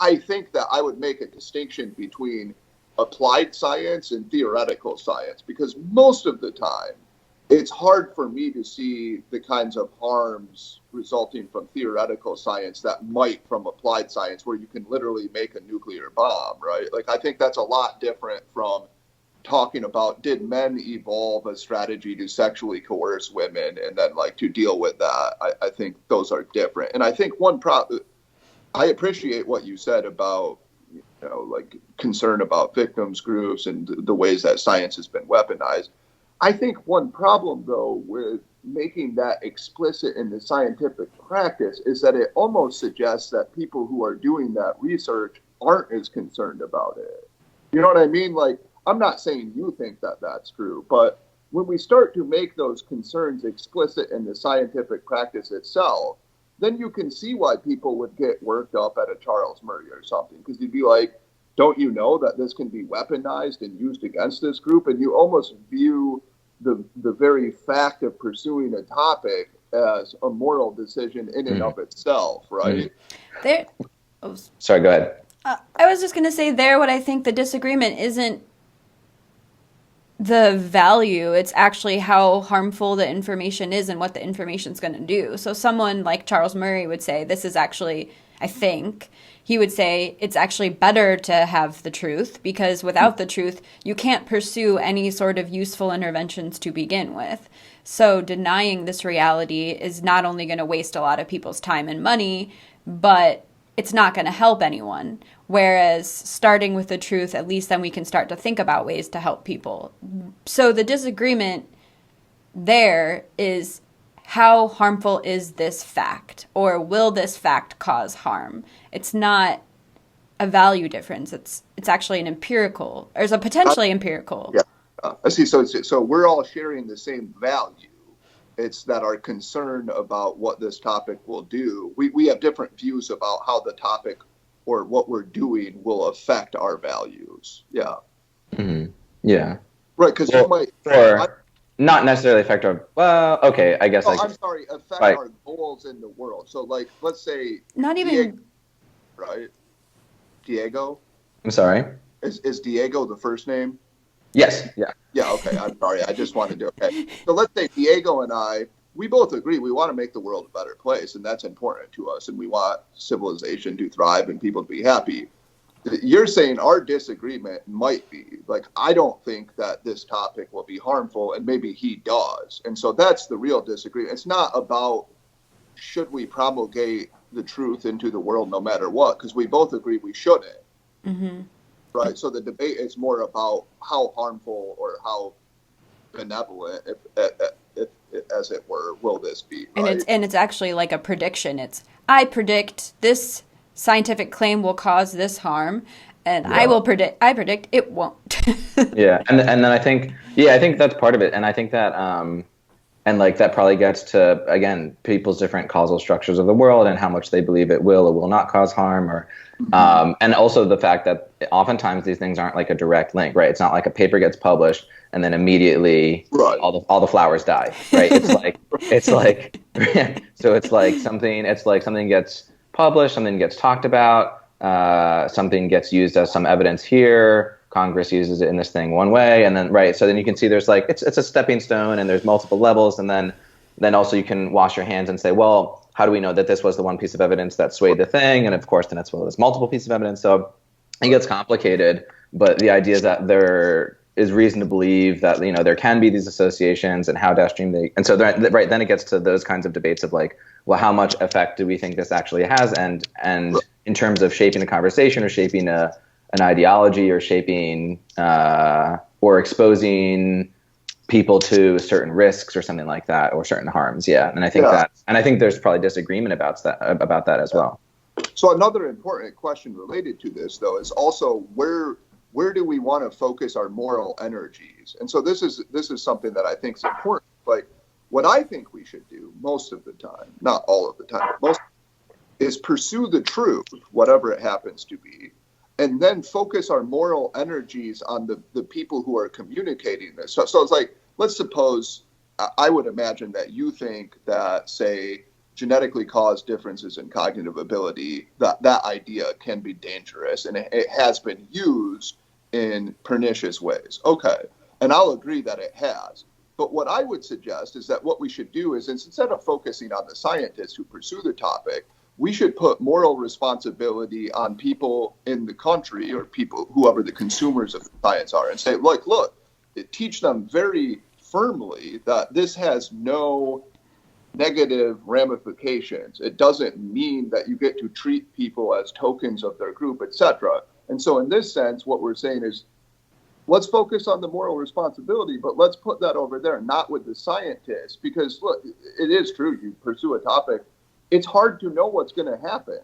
I think that I would make a distinction between applied science and theoretical science, because most of the time it's hard for me to see the kinds of harms resulting from theoretical science that might from applied science, where you can literally make a nuclear bomb, right? Like, I think that's a lot different from talking about, did men evolve a strategy to sexually coerce women and then like to deal with that? I think those are different. And I think I appreciate what you said about, like concern about victims groups and the ways that science has been weaponized. I think one problem, though, with making that explicit in the scientific practice is that it almost suggests that people who are doing that research aren't as concerned about it. You know what I mean? Like, I'm not saying you think that that's true, but when we start to make those concerns explicit in the scientific practice itself, then you can see why people would get worked up at a Charles Murray or something, because you'd be like, don't you know that this can be weaponized and used against this group? And you almost view the very fact of pursuing a topic as a moral decision in and of itself, right? Sorry, go ahead. I was just going to say what I think the disagreement isn't the value, it's actually how harmful the information is and what the information's going to do. So someone like Charles Murray would say, this is actually, I think, he would say it's actually better to have the truth, because without the truth, you can't pursue any sort of useful interventions to begin with. So denying this reality is not only going to waste a lot of people's time and money, but it's not going to help anyone. Whereas starting with the truth, at least then we can start to think about ways to help people. So the disagreement there is, how harmful is this fact? Or will this fact cause harm? It's not a value difference. It's actually an empirical, or it's a potentially empirical. Yeah, I see. So we're all sharing the same value. It's that our concern about what this topic will do. We have different views about how the topic or what we're doing will affect our values. Yeah. Mm-hmm. Yeah. Right, because you might... not necessarily affect our... Well, okay, I guess... I'm sorry, affect our goals in the world. So, like, let's say... Not even... Diego, right? Diego? I'm sorry? Is Diego the first name? Yes, yeah. Yeah, okay, I'm sorry. I just wanted to... Okay. So let's say Diego and I, we both agree we want to make the world a better place, and that's important to us, and we want civilization to thrive and people to be happy. You're saying our disagreement might be, like, I don't think that this topic will be harmful, and maybe he does. And so that's the real disagreement. It's not about should we promulgate the truth into the world no matter what, because we both agree we shouldn't. Mm-hmm. Right, so the debate is more about how harmful or how benevolent, if as it were, will this be. Right? And it's actually like a prediction. I predict this scientific claim will cause this harm, and I predict it won't. Yeah, and then I think that's part of it, and I think that and like that probably gets to, again, people's different causal structures of the world and how much they believe it will or will not cause harm, or and also the fact that oftentimes these things aren't like a direct link, right? It's not like a paper gets published and then immediately all the flowers die, right? It's like so it's like something gets published, something gets talked about, something gets used as some evidence here, Congress uses it in this thing one way, and then so then you can see there's like it's a stepping stone and there's multiple levels, and then also you can wash your hands and say, well, how do we know that this was the one piece of evidence that swayed the thing? And of course then it's, well, there's multiple pieces of evidence, so it gets complicated. But the idea is that there is reason to believe that there can be these associations and how downstream they, and so then it gets to those kinds of debates of like, well, how much effect do we think this actually has, and in terms of shaping a conversation or shaping an ideology or shaping or exposing people to certain risks or something like that, or certain harms. Yeah, and I think there's probably disagreement about that as well. So another important question related to this, though, is also where do we want to focus our moral energies? And so this is something that I think is important. Like, what I think we should do most of the time, not all of the time, but most, is pursue the truth, whatever it happens to be, and then focus our moral energies on the people who are communicating this. So it's like, let's suppose, I would imagine that you think that, say, genetically caused differences in cognitive ability, that idea can be dangerous, and it has been used in pernicious ways. Okay, and I'll agree that it has. But what I would suggest is that what we should do is, instead of focusing on the scientists who pursue the topic, we should put moral responsibility on people in the country, or people, whoever the consumers of the science are, and say, look, teach them very firmly that this has no negative ramifications. It doesn't mean that you get to treat people as tokens of their group, etc. And so in this sense, what we're saying is, let's focus on the moral responsibility, but let's put that over there, not with the scientists, because look, it is true. You pursue a topic, it's hard to know what's going to happen.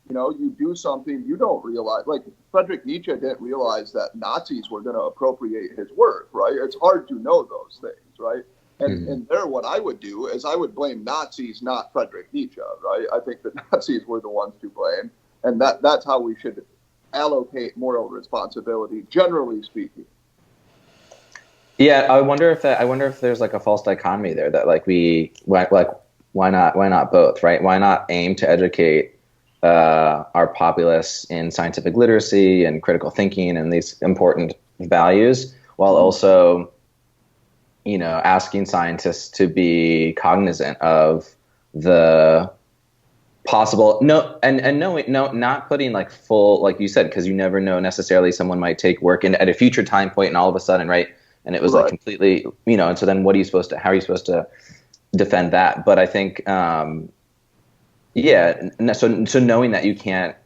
You know, you do something, you don't realize, like Friedrich Nietzsche didn't realize that Nazis were going to appropriate his work, right? It's hard to know those things, right? And there, what I would do is I would blame Nazis, not Friedrich Nietzsche, right? I think the Nazis were the ones to blame, and that's how we should allocate moral responsibility, generally speaking. Yeah, I wonder if there's like a false dichotomy there, that like why not both, right? Why not aim to educate our populace in scientific literacy and critical thinking and these important values, while also, you know, asking scientists to be cognizant of the possible not putting like full, like you said, because you never know, necessarily someone might take work in at a future time point and all of a sudden, right, and it was like completely, you know, and so then how are you supposed to defend that? But I think so knowing that you can't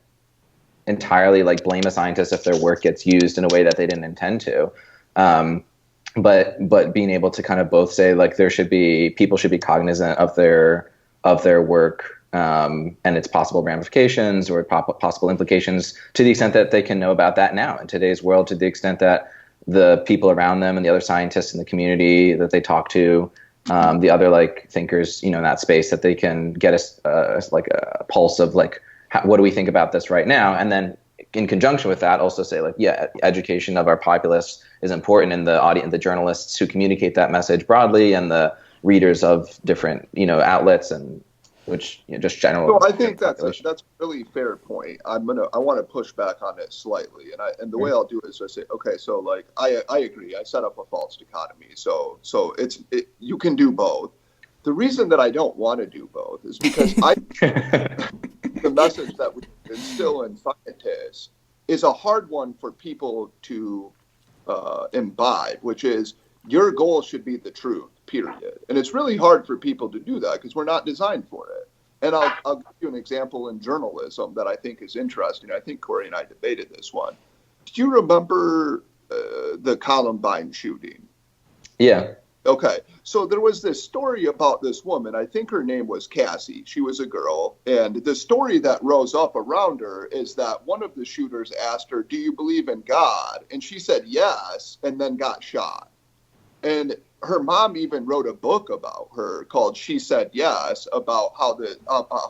entirely like blame a scientist if their work gets used in a way that they didn't intend to, but being able to kind of both say like people should be cognizant of their work and its possible ramifications or possible implications, to the extent that they can know about that now in today's world, to the extent that the people around them and the other scientists in the community that they talk to, the other like thinkers, you know, in that space, that they can get like a pulse of like, what do we think about this right now? And then in conjunction with that, also say like, yeah, education of our populace is important, and the audience, the journalists who communicate that message broadly, and the readers of different, you know, outlets, and which, you know, just general. So I think that's a really fair point. I want to push back on it slightly, and the way I'll do it is just say, okay, so like I agree. I set up a false dichotomy. So you can do both. The reason that I don't want to do both is because the message that we instill in scientists is a hard one for people to imbibe, which is your goal should be the truth, period. And it's really hard for people to do that because we're not designed for it. And I'll give you an example in journalism that I think is interesting. I think Cory and I debated this one. Do you remember the Columbine shooting? Yeah. Okay. So there was this story about this woman. I think her name was Cassie. She was a girl. And the story that rose up around her is that one of the shooters asked her, "Do you believe in God?" And she said yes, and then got shot. And her mom even wrote a book about her called "She Said Yes," about how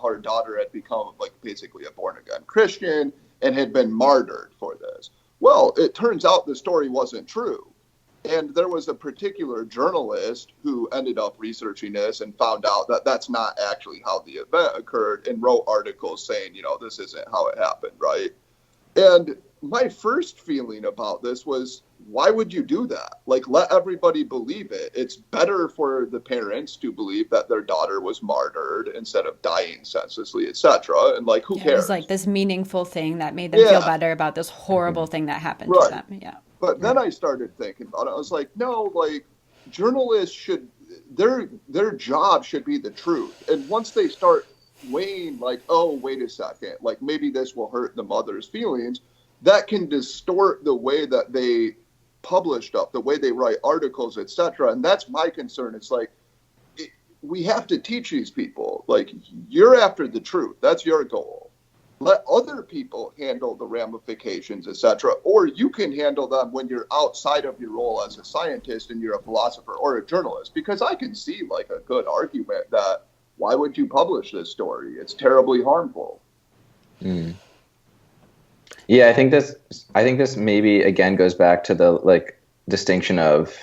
her daughter had become like basically a born-again Christian and had been martyred for this. Well, it turns out the story wasn't true. And there was a particular journalist who ended up researching this and found out that that's not actually how the event occurred, and wrote articles saying, you know, this isn't how it happened, right? And my first feeling about this was, why would you do that? Like, let everybody believe it. It's better for the parents to believe that their daughter was martyred instead of dying senselessly, etc. And like, who cares? It was like this meaningful thing that made them feel better about this horrible thing that happened to them. Yeah. But then I started thinking about it. I was like, no, like journalists should, their job should be the truth. And once they start weighing like, oh, wait a second, like maybe this will hurt the mother's feelings, that can distort the way that they publish stuff, the way they write articles, etc. And that's my concern. It's like, we have to teach these people, like, you're after the truth. That's your goal. Let other people handle the ramifications, etc. Or you can handle them when you're outside of your role as a scientist and you're a philosopher or a journalist. Because I can see like a good argument that why would you publish this story? It's terribly harmful. Mm. Yeah, I think this maybe again goes back to the like distinction of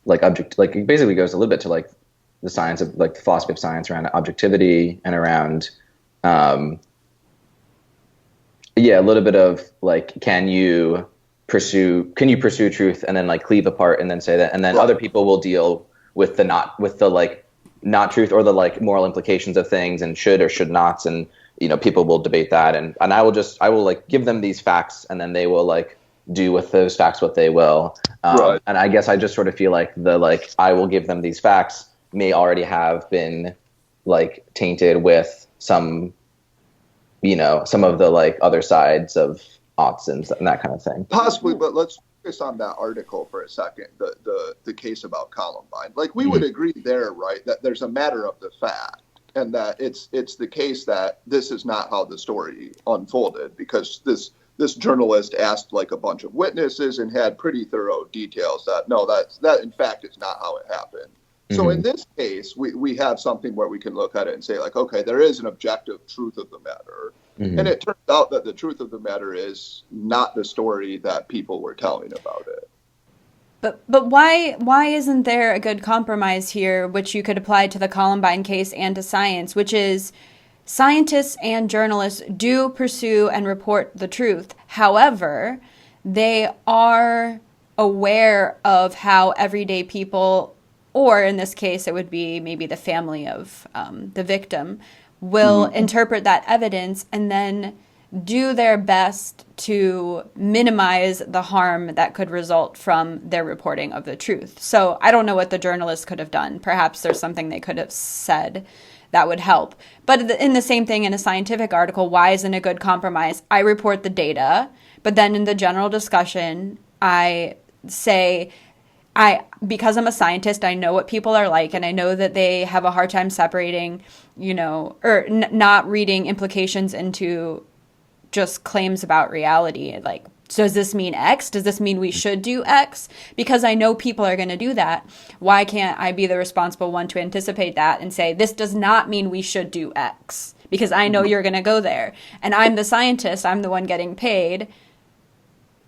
like it basically goes a little bit to like the science of like the philosophy of science around objectivity and around a little bit of like can you pursue truth and then like cleave apart and then say that, and then other people will deal with the not truth or the like moral implications of things and should or should nots, and you know people will debate that, and I will like give them these facts and then they will like do with those facts what they will. Right. And I guess I just sort of feel like I will give them these facts may already have been like tainted with some of the like other sides of aughts and that kind of thing. Possibly, but let's focus on that article for a second, the case about Columbine. Like, we would agree there, right, that there's a matter of the fact, and that it's the case that this is not how the story unfolded, because this journalist asked like a bunch of witnesses and had pretty thorough details that that in fact is not how it happened. So in this case, we have something where we can look at it and say, like, okay, there is an objective truth of the matter. And it turns out that the truth of the matter is not the story that people were telling about it. But why isn't there a good compromise here, which you could apply to the Columbine case and to science, which is scientists and journalists do pursue and report the truth. However, they are aware of how everyday people, or in this case, it would be maybe the family of the victim, will interpret that evidence and then do their best to minimize the harm that could result from their reporting of the truth. So I don't know what the journalists could have done. Perhaps there's something they could have said that would help. But in the same thing in a scientific article, why isn't a good compromise? I report the data, but then in the general discussion, I say, because I'm a scientist, I know what people are like, and I know that they have a hard time separating, or not reading implications into just claims about reality. Like, so does this mean X? Does this mean we should do X? Because I know people are going to do that. Why can't I be the responsible one to anticipate that and say, this does not mean we should do X? Because I know you're going to go there. And I'm the scientist. I'm the one getting paid.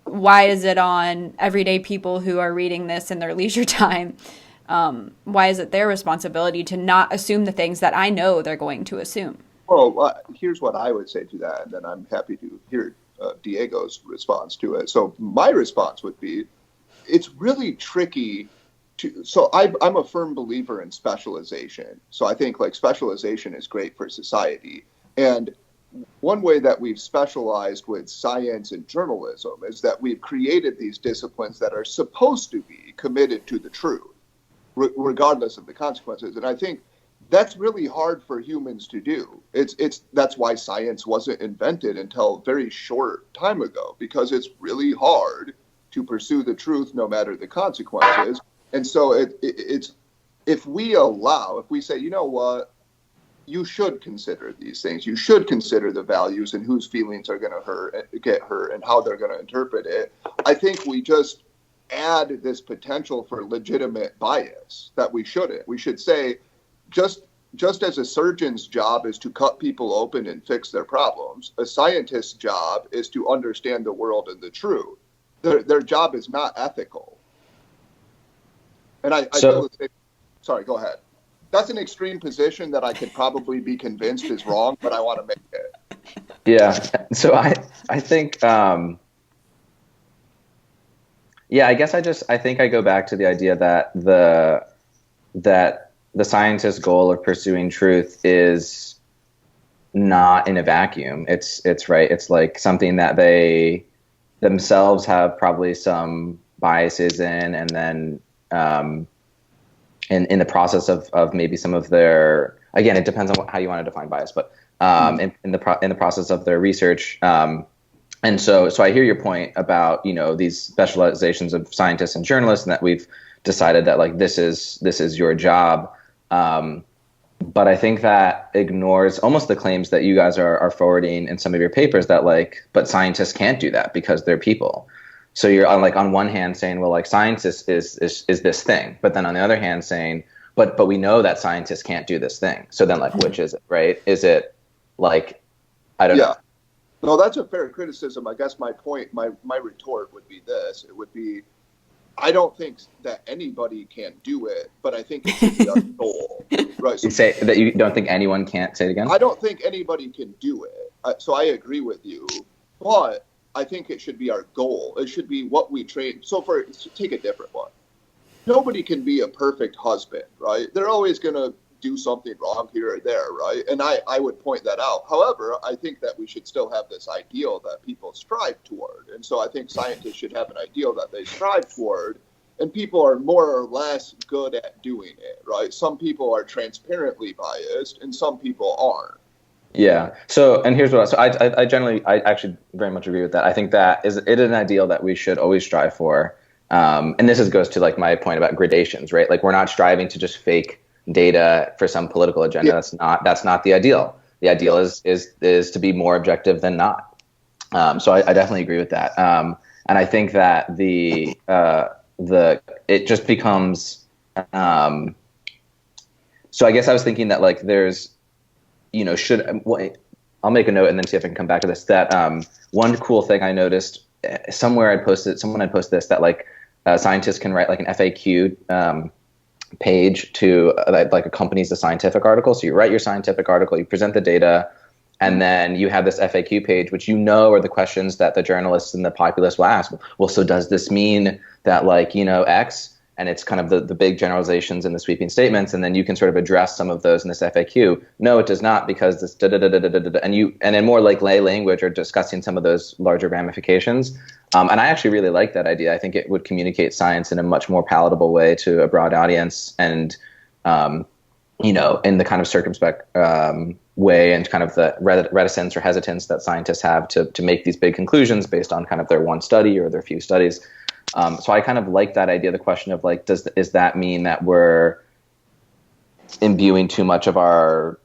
Why is it on everyday people who are reading this in their leisure time? Why is it their responsibility to not assume the things that I know they're going to assume? Well, here's what I would say to that, and then I'm happy to hear Diego's response to it. So my response would be, it's really tricky so I'm a firm believer in specialization. So I think like specialization is great for society. And one way that we've specialized with science and journalism is that we've created these disciplines that are supposed to be committed to the truth, regardless of the consequences. And I think that's really hard for humans to do. That's why science wasn't invented until a very short time ago, because it's really hard to pursue the truth no matter the consequences. And so it's if we say, you know what, you should consider these things. You should consider the values and whose feelings are going to get hurt and how they're going to interpret it. I think we just add this potential for legitimate bias that we shouldn't. We should say, just as a surgeon's job is to cut people open and fix their problems, a scientist's job is to understand the world and the truth. Their job is not ethical. And I feel the same. Sorry, go ahead. That's an extreme position that I could probably be convinced is wrong, but I want to make it. Yeah. So I think, I guess I think I go back to the idea that the scientist's goal of pursuing truth is not in a vacuum. It's right. It's like something that they themselves have probably some biases in, and then, in the process of maybe some of their, again, it depends on how you want to define bias, but in the process of their research, and so I hear your point about these specializations of scientists and journalists, and that we've decided that like this is your job, but I think that ignores almost the claims that you guys are forwarding in some of your papers that but scientists can't do that because they're people. So you're on one hand saying, well, like science is this thing, but then on the other hand saying, but we know that scientists can't do this thing. So then which is it, right? Is it I don't know. No, that's a fair criticism. I guess my point, my retort would be this. It would be, I don't think that anybody can do it, but I think it should be our goal. Right. So you say that you don't think anyone can't. Say it again. I don't think anybody can do it. So I agree with you, but I think it should be our goal. It should be what we train. So take a different one. Nobody can be a perfect husband, right? They're always going to do something wrong here or there, right? And I would point that out. However, I think that we should still have this ideal that people strive toward. And so I think scientists should have an ideal that they strive toward, and people are more or less good at doing it, right? Some people are transparently biased and some people aren't. Yeah. So, and here's what, so I actually very much agree with that. I think that it is an ideal that we should always strive for. And this goes to like my point about gradations, right? Like we're not striving to just fake data for some political agenda. Yeah. That's not the ideal. The ideal is to be more objective than not. So I definitely agree with that. And I think that it just becomes, so I guess I was thinking that like there's, I'll make a note and then see if I can come back to this, that one cool thing I noticed someone had posted this, that like scientists can write like an FAQ page to like accompanies the scientific article. So you write your scientific article, you present the data, and then you have this FAQ page, which are the questions that the journalists and the populace will ask. Well, so does this mean that like, X? And it's kind of the big generalizations and the sweeping statements, and then you can sort of address some of those in this FAQ. No, it does not, because this and in more like lay language or discussing some of those larger ramifications. And I actually really like that idea. I think it would communicate science in a much more palatable way to a broad audience, and in the kind of circumspect way and kind of the reticence or hesitance that scientists have to make these big conclusions based on kind of their one study or their few studies. So I kind of like that idea, the question of like, does that mean that we're imbuing too much of our,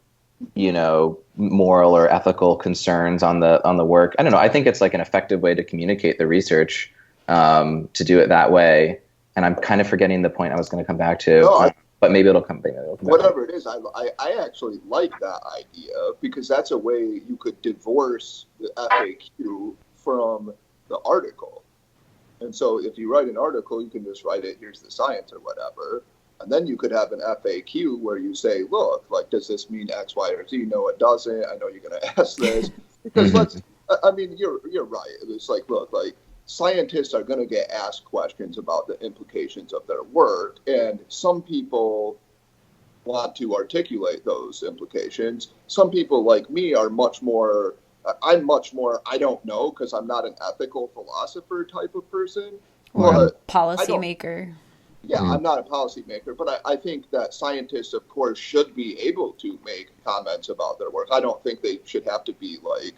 moral or ethical concerns on the work? I don't know. I think it's like an effective way to communicate the research, to do it that way. And I'm kind of forgetting the point I was going to come back to, but maybe it'll come back. Whatever it is, I actually like that idea, because that's a way you could divorce the FAQ from the article. And so if you write an article, you can just write it, here's the science or whatever. And then you could have an FAQ where you say, look, like, does this mean X, Y, or Z? No, it doesn't. I know you're going to ask this. Because you're right. It's like, look, like, scientists are going to get asked questions about the implications of their work. And some people want to articulate those implications. Some people like me are I don't know, because I'm not an ethical philosopher type of person. Or a policymaker. Yeah, I'm not a policymaker, but I think that scientists, of course, should be able to make comments about their work. I don't think they should have to be like,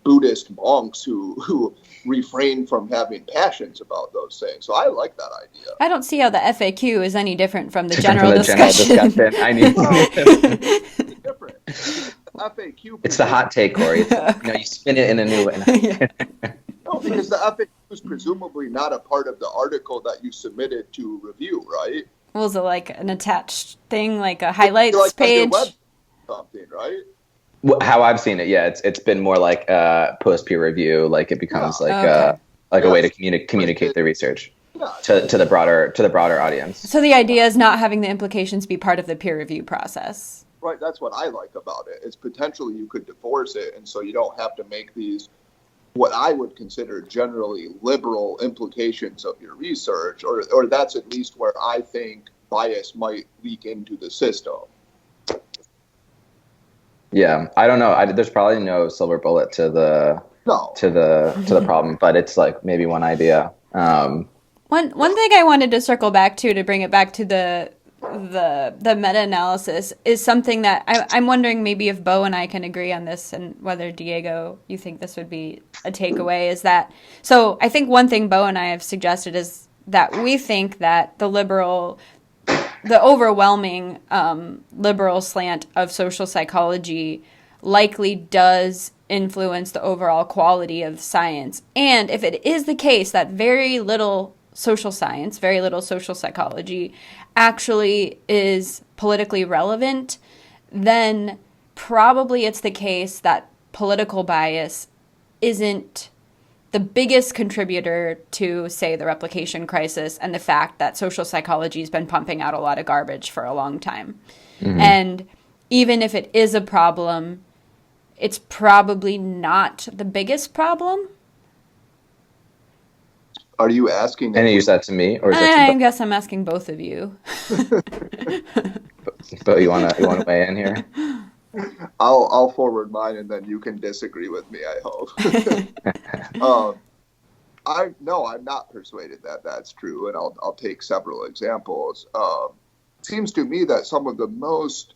Buddhist monks who refrain from having passions about those things. So I like that idea. I don't see how the FAQ is any different from the general discussion. I need it's different. FAQ. It's the hot take, Cory. You spin it in a new way. No, because the FAQ is presumably not a part of the article that you submitted to review, right? Well, is it like an attached thing, like a highlights page? Something, right? How I've seen it, yeah, it's been more like post peer review. Like it becomes a way to communicate the research to the broader audience. So the idea is not having the implications be part of the peer review process. Right, that's what I like about it. It's potentially you could divorce it, and so you don't have to make these what I would consider generally liberal implications of your research, or that's at least where I think bias might leak into the system. Yeah, I don't know. There's probably no silver bullet to the problem, but it's like maybe one idea. One thing I wanted to circle back to bring it back to the meta-analysis is something that I'm wondering maybe if Bo and I can agree on this, and whether, Diego, you think this would be a takeaway, is that, so I think one thing Bo and I have suggested is that we think that the overwhelming liberal slant of social psychology likely does influence the overall quality of science. And if it is the case that very little social science, very little social psychology actually is politically relevant, then probably it's the case that political bias isn't the biggest contributor to, say, the replication crisis and the fact that social psychology has been pumping out a lot of garbage for a long time. Mm-hmm. And even if it is a problem, it's probably not the biggest problem. Are you asking? And you use that to me, or is that I guess I'm asking both of you. Bo, you wanna weigh in here? I'll forward mine, and then you can disagree with me, I hope. I'm not persuaded that that's true, and I'll take several examples. Seems to me that some of the most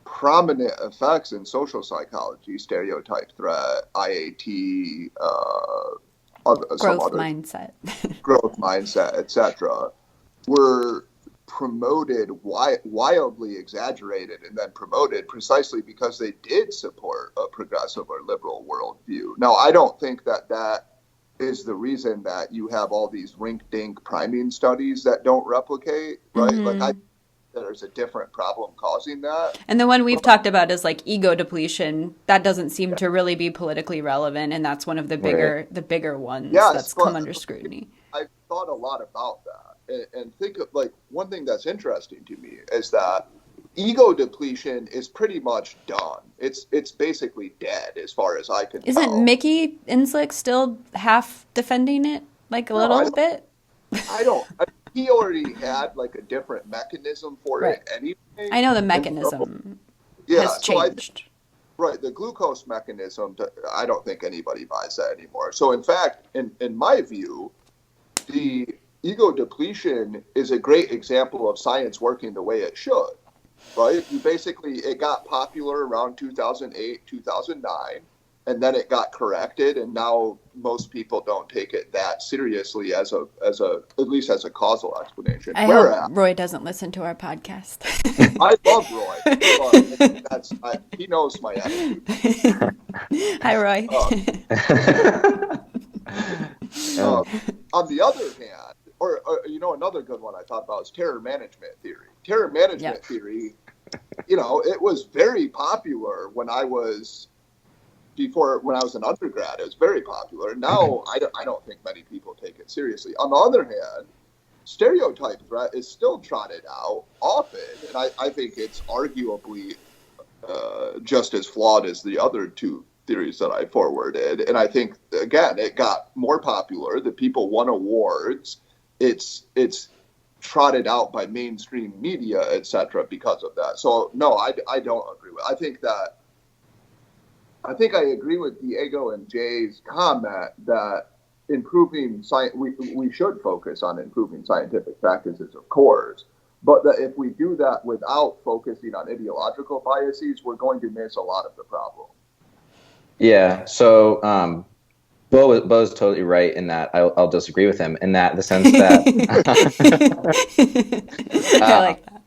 prominent effects in social psychology, stereotype threat, IAT, Growth mindset, etc., were promoted, wildly exaggerated, and then promoted precisely because they did support a progressive or liberal worldview. Now, I don't think that is the reason that you have all these rink-dink priming studies that don't replicate, right? Mm-hmm. There's a different problem causing that. And the one we've talked about is like ego depletion. That doesn't seem to really be politically relevant, and that's one of the bigger ones that's come under scrutiny. I've thought a lot about that. And think of, like, one thing that's interesting to me is that ego depletion is pretty much done. It's basically dead as far as I can tell. Isn't Mickey Inslick still half defending it, like a little bit? He already had like a different mechanism for it anyway. I know the mechanism has changed. The glucose mechanism, I don't think anybody buys that anymore. So in fact, in my view, the ego depletion is a great example of science working the way it should, right? It got popular around 2008, 2009, and then it got corrected, and now most people don't take it that seriously as at least as a causal explanation. I hope Roy doesn't listen to our podcast. I love Roy. But he knows my attitude. Hi, Roy. On the other hand, or another good one I thought about is terror management theory. Terror management theory, it was very popular when I was an undergrad. It was very popular. Now I don't think many people take it seriously. On the other hand, stereotype threat is still trotted out often, and I think it's arguably just as flawed as the other two theories that I forwarded. And I think, again, it got more popular. The people won awards. It's trotted out by mainstream media, etc., because of that. So no, I don't agree with it. I think I agree with Diego and Jay's comment that improving science, we should focus on improving scientific practices, of course, but that if we do that without focusing on ideological biases, we're going to miss a lot of the problem. Yeah. So Bo's totally right in that. I'll disagree with him in that the sense that I like that.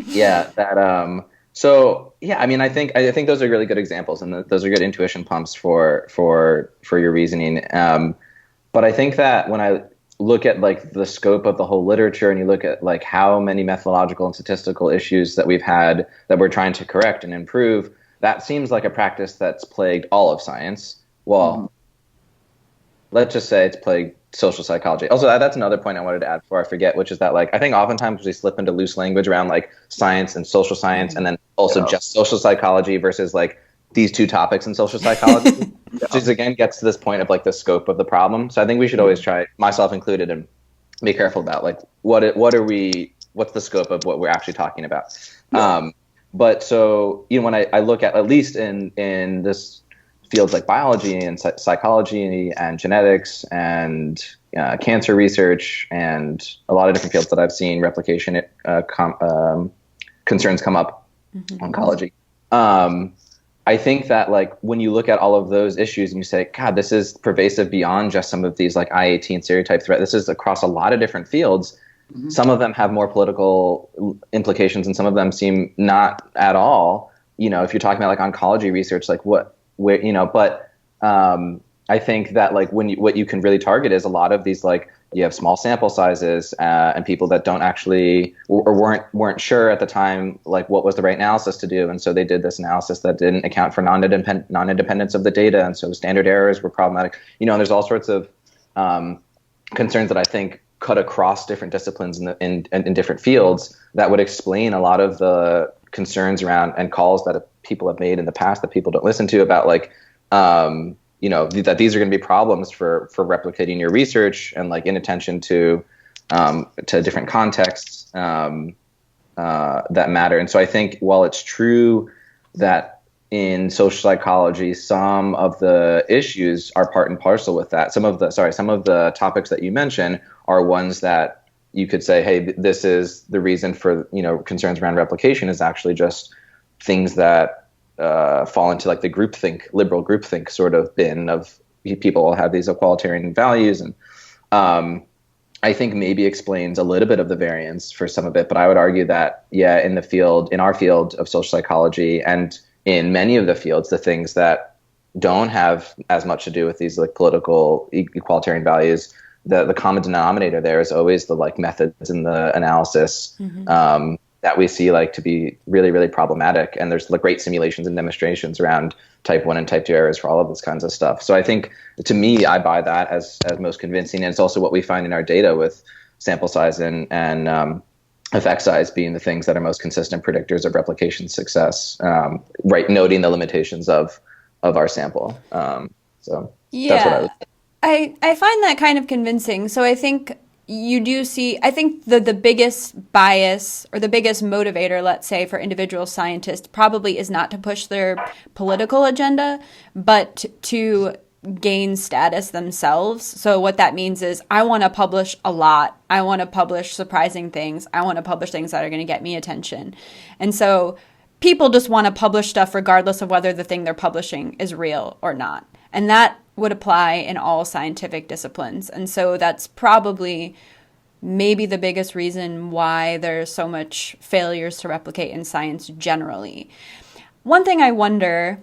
Yeah. That. So yeah, I mean, I think those are really good examples, and those are good intuition pumps for your reasoning. But I think that when I look at like the scope of the whole literature, and you look at like how many methodological and statistical issues that we've had that we're trying to correct and improve, that seems like a practice that's plagued all of science. Well, let's just say it's plagued social psychology. Also, that's another point I wanted to add before I forget, which is that like I think oftentimes we slip into loose language around like science and social science, and then also just social psychology versus like these two topics in social psychology, which again gets to this point of like the scope of the problem. So I think we should always try, myself included, and be careful about like what's the scope of what we're actually talking about. But so when I look at least in this fields like biology and psychology and genetics and cancer research and a lot of different fields that I've seen replication concerns come up, oncology. I think that like when you look at all of those issues and you say, God, this is pervasive beyond just some of these like IAT and stereotype threat. This is across a lot of different fields. Some of them have more political implications, and some of them seem not at all. If you're talking about like oncology research, like but I think that like what you can really target is a lot of these, like you have small sample sizes and people that don't actually or weren't sure at the time like what was the right analysis to do, and so they did this analysis that didn't account for non-independence of the data, and so the standard errors were problematic. And there's all sorts of concerns that I think cut across different disciplines in different fields that would explain a lot of the concerns around and calls that people have made in the past that people don't listen to about like that these are going to be problems for replicating your research and like inattention to different contexts. that matter. And so I think while it's true that in social psychology, some of the issues are part and parcel with that. Some of the topics that you mentioned are ones that you could say, hey, this is the reason for, concerns around replication is actually just things that fall into like the groupthink, liberal groupthink sort of bin of people have these equalitarian values. And I think maybe explains a little bit of the variance for some of it. But I would argue that, in our field of social psychology and in many of the fields, the things that don't have as much to do with these like political equalitarian values, the common denominator there is always the like methods in the analysis that we see like to be really, really problematic. And there's like great simulations and demonstrations around type 1 and type 2 errors for all of this kinds of stuff. So I think, to me, I buy that as most convincing. And it's also what we find in our data with sample size and effect size being the things that are most consistent predictors of replication success, right, noting the limitations of our sample. That's what I would say. I find that kind of convincing. So I think you do see, I think the biggest bias or the biggest motivator, let's say, for individual scientists probably is not to push their political agenda, but to gain status themselves. So what that means is I want to publish a lot. I want to publish surprising things. I want to publish things that are going to get me attention. And so people just want to publish stuff regardless of whether the thing they're publishing is real or not. And that would apply in all scientific disciplines. And so that's probably maybe the biggest reason why there's so much failures to replicate in science generally. One thing I wonder,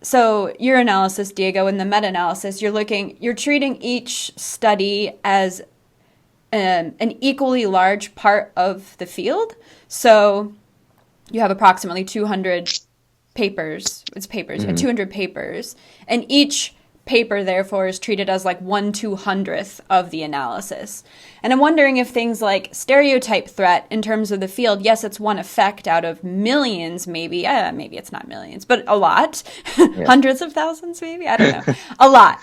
so your analysis, Diego, in the meta-analysis, you're treating each study as an equally large part of the field. So you have approximately 200 papers, 200 papers, and each paper, therefore, is treated as like 1/200th of the analysis. And I'm wondering if things like stereotype threat in terms of the field, yes, it's one effect out of millions, maybe it's not millions, but a lot, hundreds of thousands, maybe, I don't know, a lot.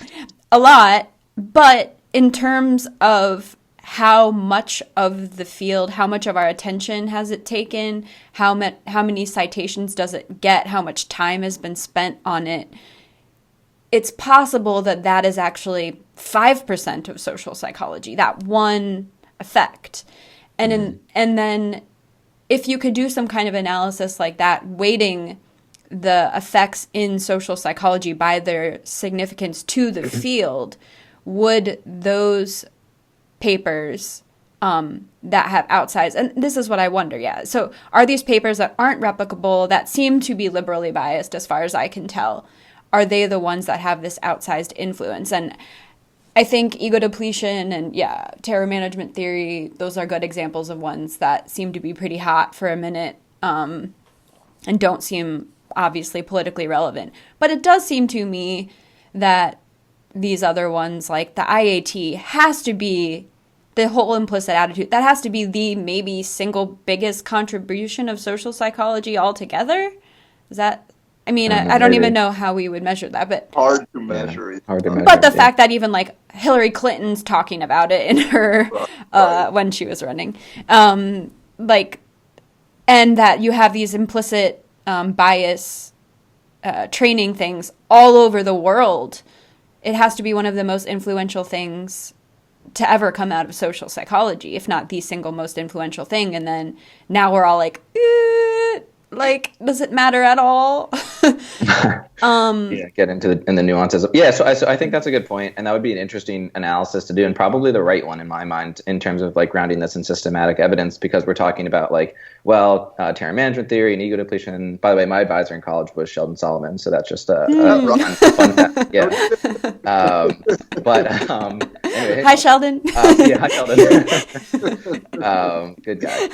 But in terms of how much of the field, how much of our attention has it taken, how many citations does it get, how much time has been spent on it, it's possible that that is actually 5% of social psychology, that one effect. And then if you could do some kind of analysis like that, weighting the effects in social psychology by their significance to the field, would those papers that have outsized, and this is what I wonder, so are these papers that aren't replicable, that seem to be liberally biased as far as I can tell, are they the ones that have this outsized influence? And I think ego depletion and terror management theory, those are good examples of ones that seem to be pretty hot for a minute and don't seem obviously politically relevant. But it does seem to me that these other ones, like the IAT, has to be the whole implicit attitude. That has to be the maybe single biggest contribution of social psychology altogether. Is that... I mean, I don't even know how we would measure that, but... Hard to measure. But the fact that even, like, Hillary Clinton's talking about it in her... when she was running. And that you have these implicit bias training things all over the world. It has to be one of the most influential things to ever come out of social psychology, if not the single most influential thing. And then now we're all like... does it matter at all? Get into the nuances. So I think that's a good point, and that would be an interesting analysis to do, and probably the right one in my mind in terms of like grounding this in systematic evidence, because we're talking about terror management theory and ego depletion. By the way, my advisor in college was Sheldon Solomon, so that's just a fun fact. Anyway, hi Sheldon. Hi Sheldon. Good guy.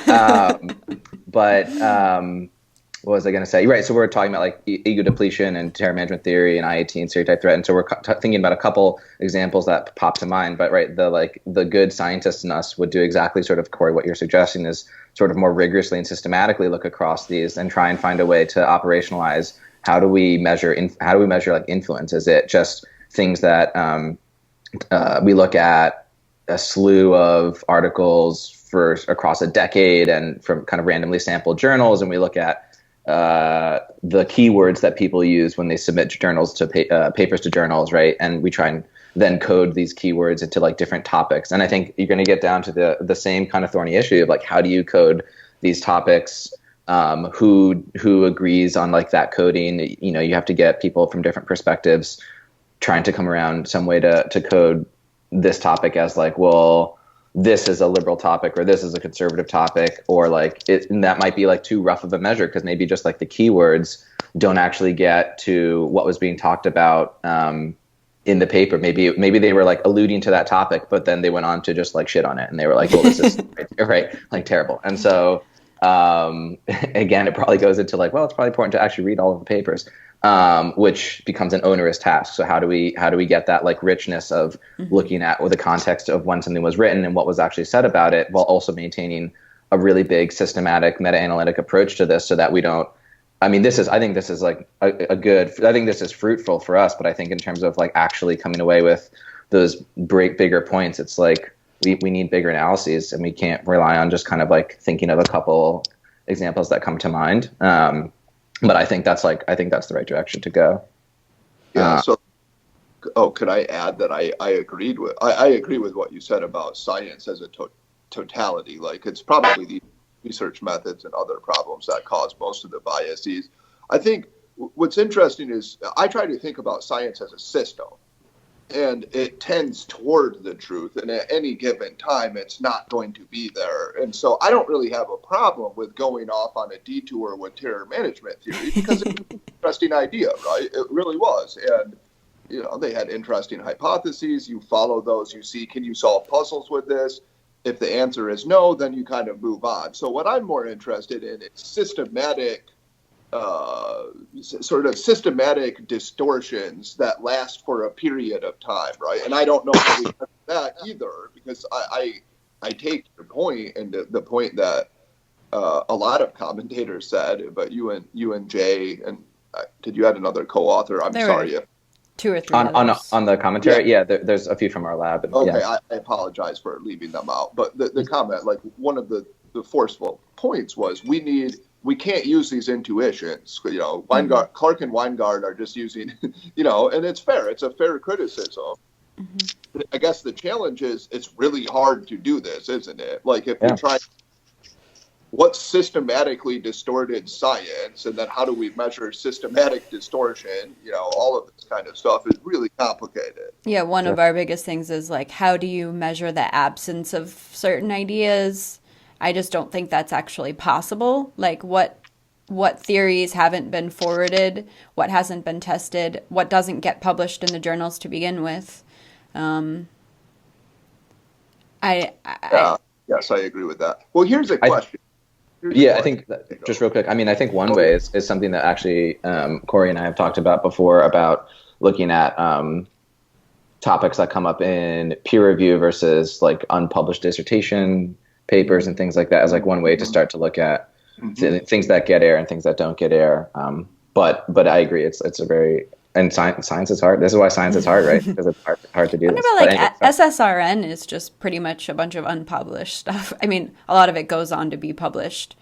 What was I going to say? Right. So we're talking about like ego depletion and terror management theory and IAT and stereotype threat. And so we're thinking about a couple examples that pop to mind. But right, the good scientists in us would do exactly sort of, Cory, what you're suggesting is sort of more rigorously and systematically look across these and try and find a way to operationalize how do we measure like influence? Is it just things that we look at a slew of articles for across a decade and from kind of randomly sampled journals, and we look at the keywords that people use when they submit journals to papers to journals, right? And we try and then code these keywords into like different topics. And I think you're going to get down to the same kind of thorny issue of like, how do you code these topics? Who agrees on like that coding? You know, you have to get people from different perspectives trying to come around some way to code this topic as like, well, this is a liberal topic or this is a conservative topic, or like and that might be like too rough of a measure because maybe just like the keywords don't actually get to what was being talked about in the paper. Maybe they were like alluding to that topic, but then they went on to just like shit on it and they were like, well, this is right, like terrible. And so again, it probably goes into like, well, it's probably important to actually read all of the papers, which becomes an onerous task. So how do we get that like richness of looking at the context of when something was written and what was actually said about it, while also maintaining a really big systematic meta-analytic approach to this, so that we don't. I think this is like I think this is fruitful for us, but I think in terms of like actually coming away with those bigger points, it's like we need bigger analyses, and we can't rely on just kind of like thinking of a couple examples that come to mind. But I think that's the right direction to go. Yeah. Could I add that I agree with what you said about science as a totality. Like, it's probably the research methods and other problems that cause most of the biases. I think what's interesting is I try to think about science as a system, and it tends toward the truth, and at any given time it's not going to be there. And so I don't really have a problem with going off on a detour with terror management theory, because it's an interesting idea, right? It really was. And you know, they had interesting hypotheses. You follow those, you see, can you solve puzzles with this? If the answer is no, then you kind of move on. So what I'm more interested in is systematic distortions that last for a period of time, right? And I don't know how we do that either, because I take your point, and the point that a lot of commentators said, but you and Jay, and did you add another co-author? I'm sorry if 2 or 3 on the commentary. Yeah, there's a few from our lab. And, okay, yeah. I apologize for leaving them out. But the comment, like, one of the forceful points was we can't use these intuitions. You know, Clark and Weingart are just using, you know, and it's fair. It's a fair criticism. Mm-hmm. I guess the challenge is it's really hard to do this, isn't it? Like, if you try, what's systematically distorted science, and then how do we measure systematic distortion? You know, all of this kind of stuff is really complicated. Yeah, one of our biggest things is like, how do you measure the absence of certain ideas? I just don't think that's actually possible. Like, what theories haven't been forwarded, what hasn't been tested, what doesn't get published in the journals to begin with. Yes, I agree with that. Well, here's a question. I think just real quick. I mean, I think one way is something that actually Cory and I have talked about before, about looking at topics that come up in peer review versus like unpublished dissertation papers and things like that, as like one way to start to look at things that get air and things that don't get air. But I agree, it's a very, and science is hard. This is why science is hard, right? Because it's hard to do this. But anyway, SSRN is just pretty much a bunch of unpublished stuff. I mean, a lot of it goes on to be published.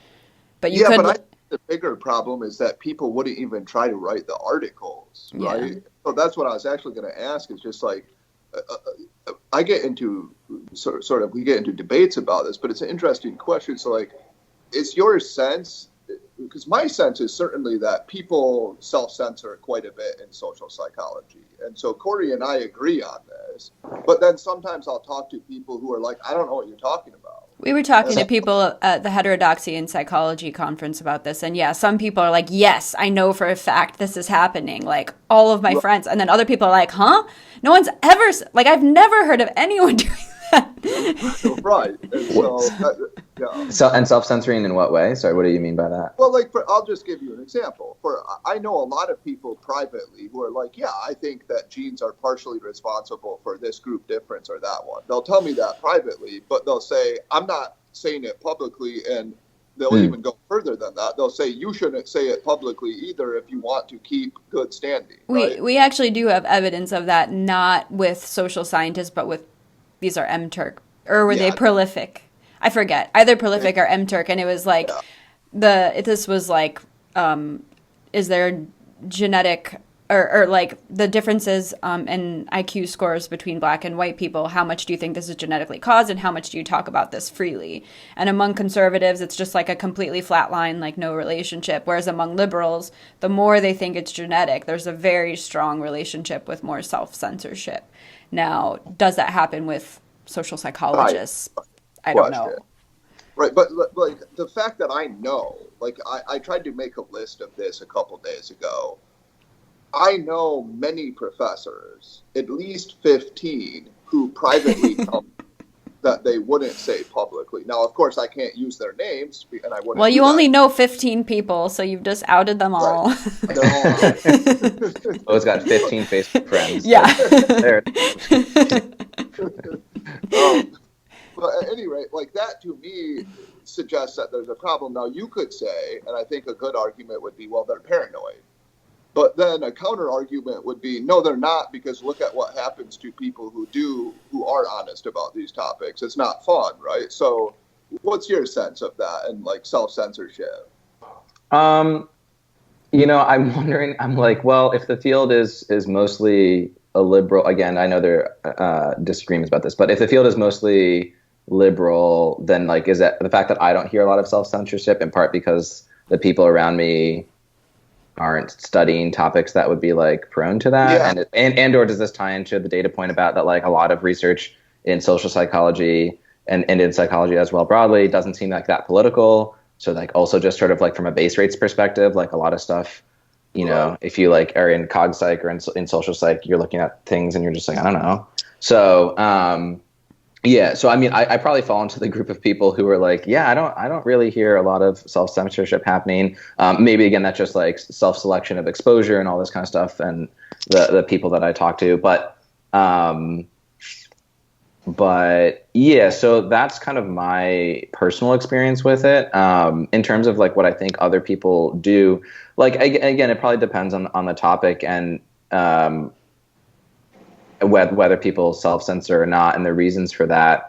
But I think the bigger problem is that people wouldn't even try to write the articles, right? Yeah. So that's what I was actually going to ask, is just like, I get into we get into debates about this, but it's an interesting question. So, like, is your sense, because my sense is certainly that people self-censor quite a bit in social psychology. And so Cory and I agree on this, but then sometimes I'll talk to people who are like, I don't know what you're talking about. We were talking to people at the Heterodoxy in Psychology conference about this. And yeah, some people are like, yes, I know for a fact this is happening. Like, all of my friends. And then other people are like, huh? No one's ever, like, I've never heard of anyone doing that. Right. And so, and self-censoring in what way? Sorry, what do you mean by that? Well, like, I'll just give you an example. I know a lot of people privately who are like, yeah, I think that genes are partially responsible for this group difference or that one. They'll tell me that privately, but they'll say, I'm not saying it publicly, and they'll even go further than that. They'll say, you shouldn't say it publicly either if you want to keep good standing. Right? We actually do have evidence of that, not with social scientists, but with, these are MTurk, or were they prolific? I forget, either prolific or MTurk, and it was like this was like, is there genetic or like the differences in IQ scores between black and white people? How much do you think this is genetically caused, and how much do you talk about this freely? And among conservatives, it's just like a completely flat line, like no relationship. Whereas among liberals, the more they think it's genetic, there's a very strong relationship with more self-censorship. Now, does that happen with social psychologists? I don't know. Right, but like the fact that I know, like I tried to make a list of this a couple days ago. I know many professors, at least 15, who privately tell me that they wouldn't say publicly. Now, of course, I can't use their names, and I wouldn't. Well, you only know 15 people, so you've just outed them all. Right. They're all out. Oh, it's got 15 Facebook friends. Yeah. There. But at any rate, like that to me suggests that there's a problem. Now, you could say, and I think a good argument would be, well, they're paranoid. But then a counter argument would be, no, they're not, because look at what happens to people who are honest about these topics. It's not fun, right? So what's your sense of that and like self-censorship? I'm wondering, I'm like, well, if the field is mostly a liberal, again, I know there are disagreements about this, but if the field is mostly liberal, then like, is that the fact that I don't hear a lot of self-censorship in part because the people around me aren't studying topics that would be like prone to that? Yeah. And or does this tie into the data point about that like a lot of research in social psychology and in psychology as well broadly doesn't seem like that political? So like also just sort of like from a base rates perspective, like a lot of stuff, you know, if you like are in cog psych or in social psych, you're looking at things and you're just like, I don't know. So yeah, so I mean, I probably fall into the group of people who are like, yeah, I don't really hear a lot of self-censorship happening. Maybe again, that's just like self-selection of exposure and all this kind of stuff, and the people that I talk to. But yeah, so that's kind of my personal experience with it. In terms of like what I think other people do, like again, it probably depends on the topic and whether people self-censor or not and the reasons for that.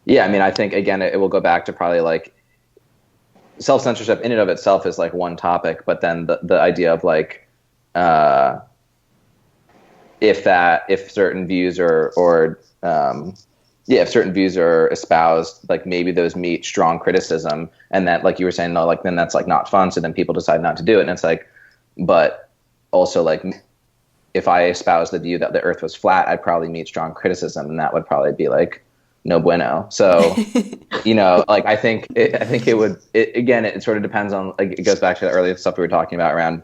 Yeah, I mean, I think, again, it will go back to probably like self-censorship in and of itself is like one topic, but then the idea of like if certain views if certain views are espoused, like maybe those meet strong criticism, and that, like you were saying, no, like then that's like not fun, so then people decide not to do it. And it's like, but also like, if I espouse the view that the Earth was flat, I'd probably meet strong criticism, and that would probably be like no bueno. So, you know, like I think it would. Again, it sort of depends on, like, it goes back to the earlier stuff we were talking about around,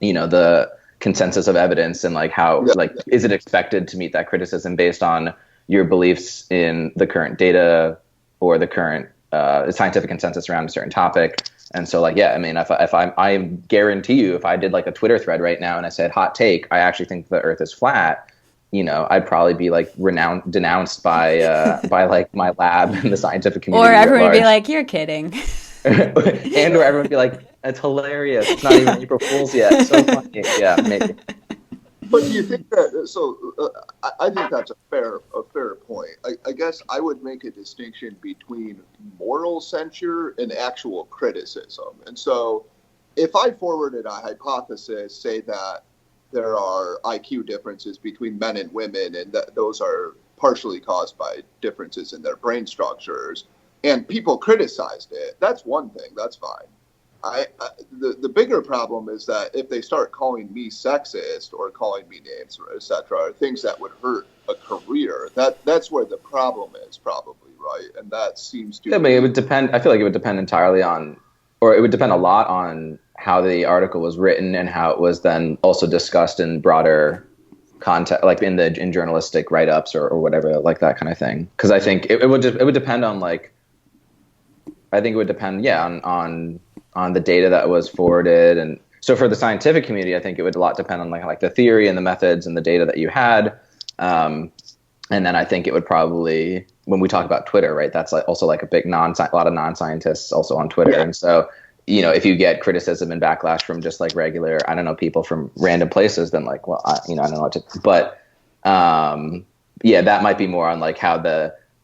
you know, the consensus of evidence and like how like is it expected to meet that criticism based on your beliefs in the current data or the current scientific consensus around a certain topic. And so, like, yeah, I mean, I guarantee you, if I did like a Twitter thread right now and I said hot take, I actually think the Earth is flat, you know, I'd probably be like denounced by like my lab and the scientific community. Or everyone would be like, you're kidding. And or everyone would be like, it's hilarious. It's not even April Fool's yet. It's so funny. Yeah, maybe. But do you think that? So I think that's a fair point. I guess I would make a distinction between moral censure and actual criticism. And so, if I forwarded a hypothesis, say that there are IQ differences between men and women, and that those are partially caused by differences in their brain structures, and people criticized it, that's one thing. That's fine. The bigger problem is that if they start calling me sexist or calling me names, etc., things that would hurt a career, that's where the problem is, probably, right? And that seems to. Yeah, but it would depend. I feel like it would depend entirely on, or it would depend a lot on how the article was written and how it was then also discussed in broader context, like in journalistic write-ups or whatever, like that kind of thing. Because I think it would depend on, like, I think it would depend, yeah, on the data that was forwarded. And so for the scientific community, I think it would a lot depend on like the theory and the methods and the data that you had. And then I think it would probably, when we talk about Twitter, right, that's like also like a lot of non-scientists also on Twitter. Yeah. And so, you know, if you get criticism and backlash from just like regular, I don't know, people from random places, then like, well, I don't know what to, but yeah, that might be more on like how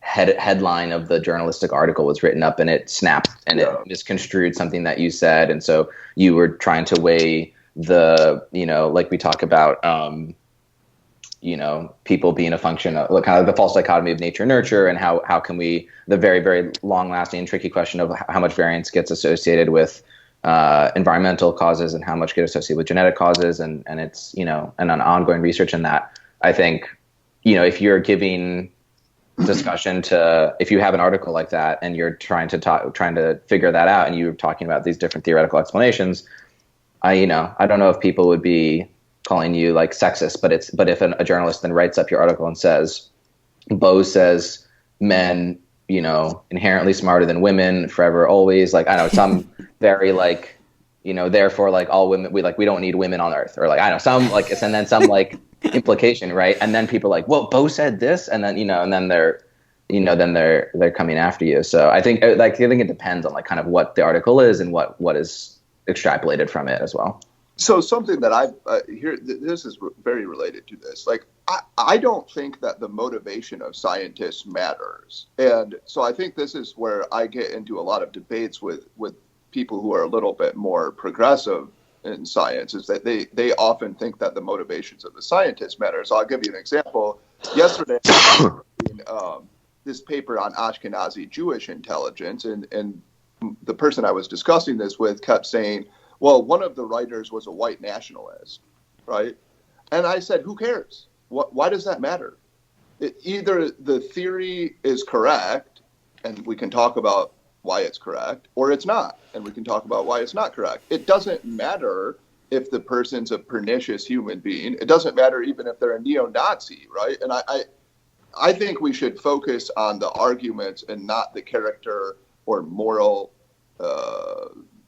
headline of the journalistic article was written up and it snapped and it misconstrued something that you said. And so you were trying to weigh the, like we talk about, people being a function of kind of the false dichotomy of nature and nurture, and how can we, the very, very long lasting and tricky question of how much variance gets associated with environmental causes and how much gets associated with genetic causes. And it's, and an ongoing research in that. I think, if you're giving discussion to, if you have an article like that and you're trying to figure that out and you're talking about these different theoretical explanations, I don't know if people would be calling you like sexist, but if a journalist then writes up your article and says, Bo says men, inherently smarter than women forever, always, like, I don't know, some very like, therefore like all women, we don't need women on earth, or like, I don't know, some like, and then some like implication, right? And then people are like, well, Bo said this, and then, and then they're coming after you. So I think it depends on like kind of what the article is and what is extrapolated from it as well. So something that I hear, this is very related to this. Like, I don't think that the motivation of scientists matters. And so I think this is where I get into a lot of debates with people who are a little bit more progressive in science, is that they often think that the motivations of the scientists matter. So I'll give you an example. Yesterday, this paper on Ashkenazi Jewish intelligence, and the person I was discussing this with kept saying, well, one of the writers was a white nationalist, right? And I said, who cares? Why does that matter? Either the theory is correct, and we can talk about why it's correct, or it's not, and we can talk about why it's not correct. It doesn't matter if the person's a pernicious human being. It doesn't matter even if they're a neo-Nazi, right? And I think we should focus on the arguments and not the character or moral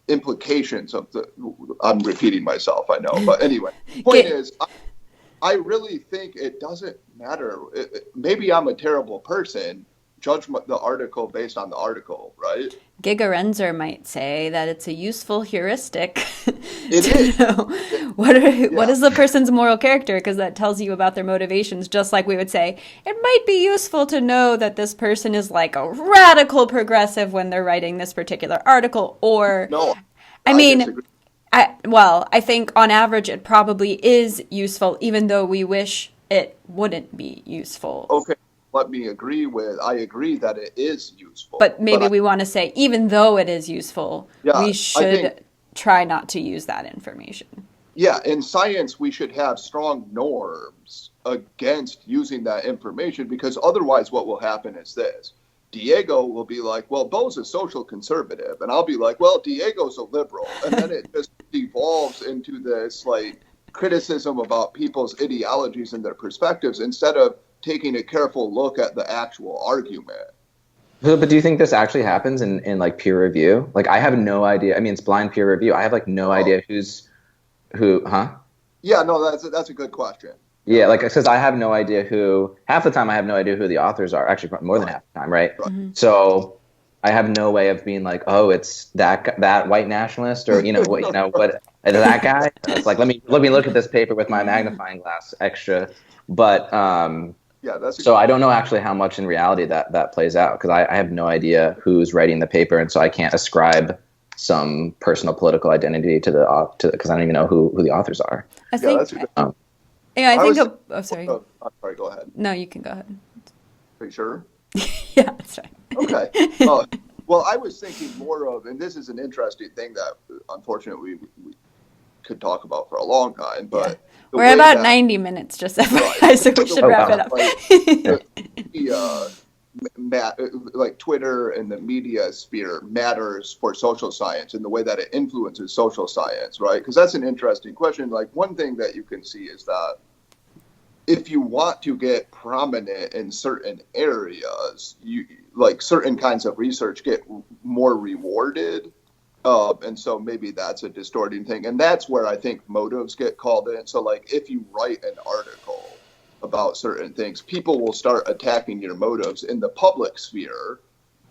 implications of I'm repeating myself, I know. But anyway, the point is, I really think it doesn't matter. Maybe I'm a terrible person. Judge the article based on the article, right? Giga Renzer might say that it's a useful heuristic It to is. know what is the person's moral character, because that tells you about their motivations. Just like we would say, it might be useful to know that this person is like a radical progressive when they're writing this particular article, or No, I mean, disagree. I think on average it probably is useful, even though we wish it wouldn't be useful. Okay. I agree that it is useful. But maybe we want to say, even though it is useful, we should try not to use that information. Yeah, in science, we should have strong norms against using that information, because otherwise what will happen is this. Diego will be like, well, Bo's a social conservative. And I'll be like, well, Diego's a liberal. And then it just devolves into this like criticism about people's ideologies and their perspectives, instead of taking a careful look at the actual argument. But do you think this actually happens in like peer review? Like, I have no idea. I mean, it's blind peer review. I have like no idea who, huh? Yeah, no, that's a good question. Yeah, like, because I have no idea half the time I have no idea who the authors are, actually more than half the time, right? Mm-hmm. So I have no way of being like, oh, it's that white nationalist, or, what that guy? It's like, let me look at this paper with my magnifying glass extra. But, yeah, so I don't know actually how much in reality that plays out, because I have no idea who's writing the paper, and so I can't ascribe some personal political identity to because I don't even know who the authors are. I think. That's a good, sorry. I'm sorry. Go ahead. No, you can go ahead. Are you sure? Yeah, that's right. Okay. Well, I was thinking more of, and this is an interesting thing that unfortunately we could talk about for a long time, but. Yeah. We're about 90 minutes, just FYI, so we should wrap it up. Like Twitter and the media sphere matters for social science in the way that it influences social science, right? Because that's an interesting question. Like, one thing that you can see is that if you want to get prominent in certain areas, like certain kinds of research get more rewarded. And so maybe that's a distorting thing. And that's where I think motives get called in. So like, if you write an article about certain things, people will start attacking your motives in the public sphere.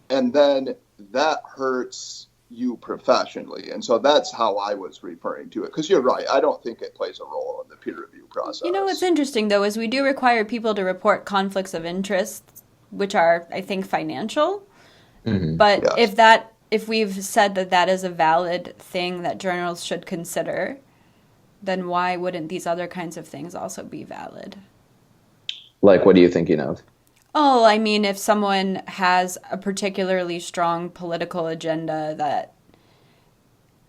And then that hurts you professionally. And so that's how I was referring to it. Because you're right. I don't think it plays a role in the peer review process. You know, what's interesting, though, is we do require people to report conflicts of interest which are, I think, financial. Mm-hmm. But Yes. if we've said that that is a valid thing that journals should consider, then why wouldn't these other kinds of things also be valid? Like, what are you thinking of? Oh, I mean, if someone has a particularly strong political agenda that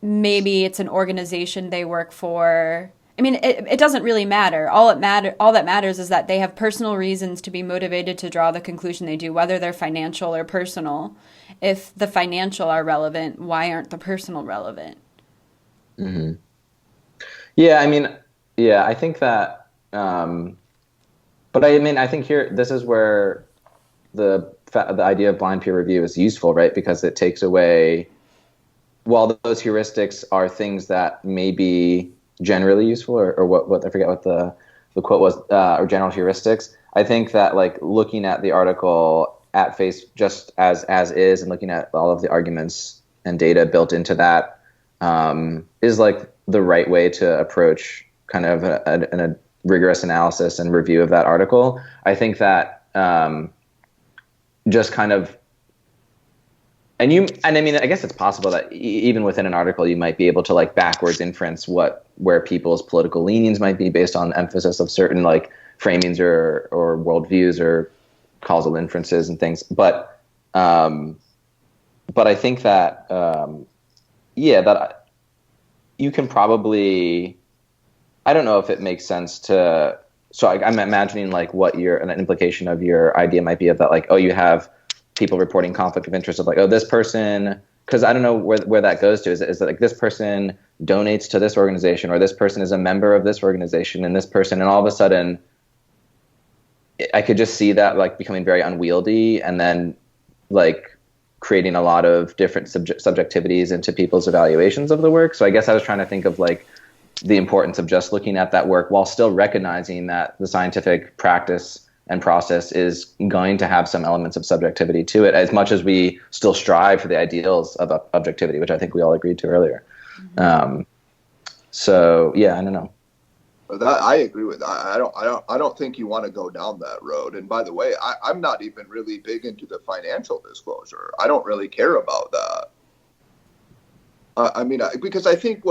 maybe it's an organization they work for. I mean, it doesn't really matter. All that matters is that they have personal reasons to be motivated to draw the conclusion they do, whether they're financial or personal. If the financial are relevant, why aren't the personal relevant? Mm-hmm. Yeah, I mean, yeah, I think that, but I mean, I think here, this is where the idea of blind peer review is useful, right? Because it takes away, while those heuristics are things that may be generally useful, or what I forget what the quote was, or general heuristics. I think that like looking at the article at face just as is, and looking at all of the arguments and data built into that, is like the right way to approach kind of a rigorous analysis and review of that article. I think that just kind of, and I mean, I guess it's possible that even within an article, you might be able to like backwards inference where people's political leanings might be based on emphasis of certain like framings or worldviews or causal inferences and things. But I think that that you can probably, I don't know if it makes sense to. So I'm imagining like what an implication of your idea might be of that, like, oh, you have people reporting conflict of interest of like, oh, this person, because I don't know where that goes to. Is that like this person donates to this organization, or this person is a member of this organization, and this person, and all of a sudden, I could just see that like becoming very unwieldy, and then like creating a lot of different subjectivities into people's evaluations of the work. So I guess I was trying to think of like the importance of just looking at that work while still recognizing that the scientific practice and process is going to have some elements of subjectivity to it, as much as we still strive for the ideals of objectivity, which I think we all agreed to earlier. Mm-hmm. So yeah, I don't know. I agree with that. I don't think you want to go down that road. And by the way, I'm not even really big into the financial disclosure. I don't really care about that. I mean, because I think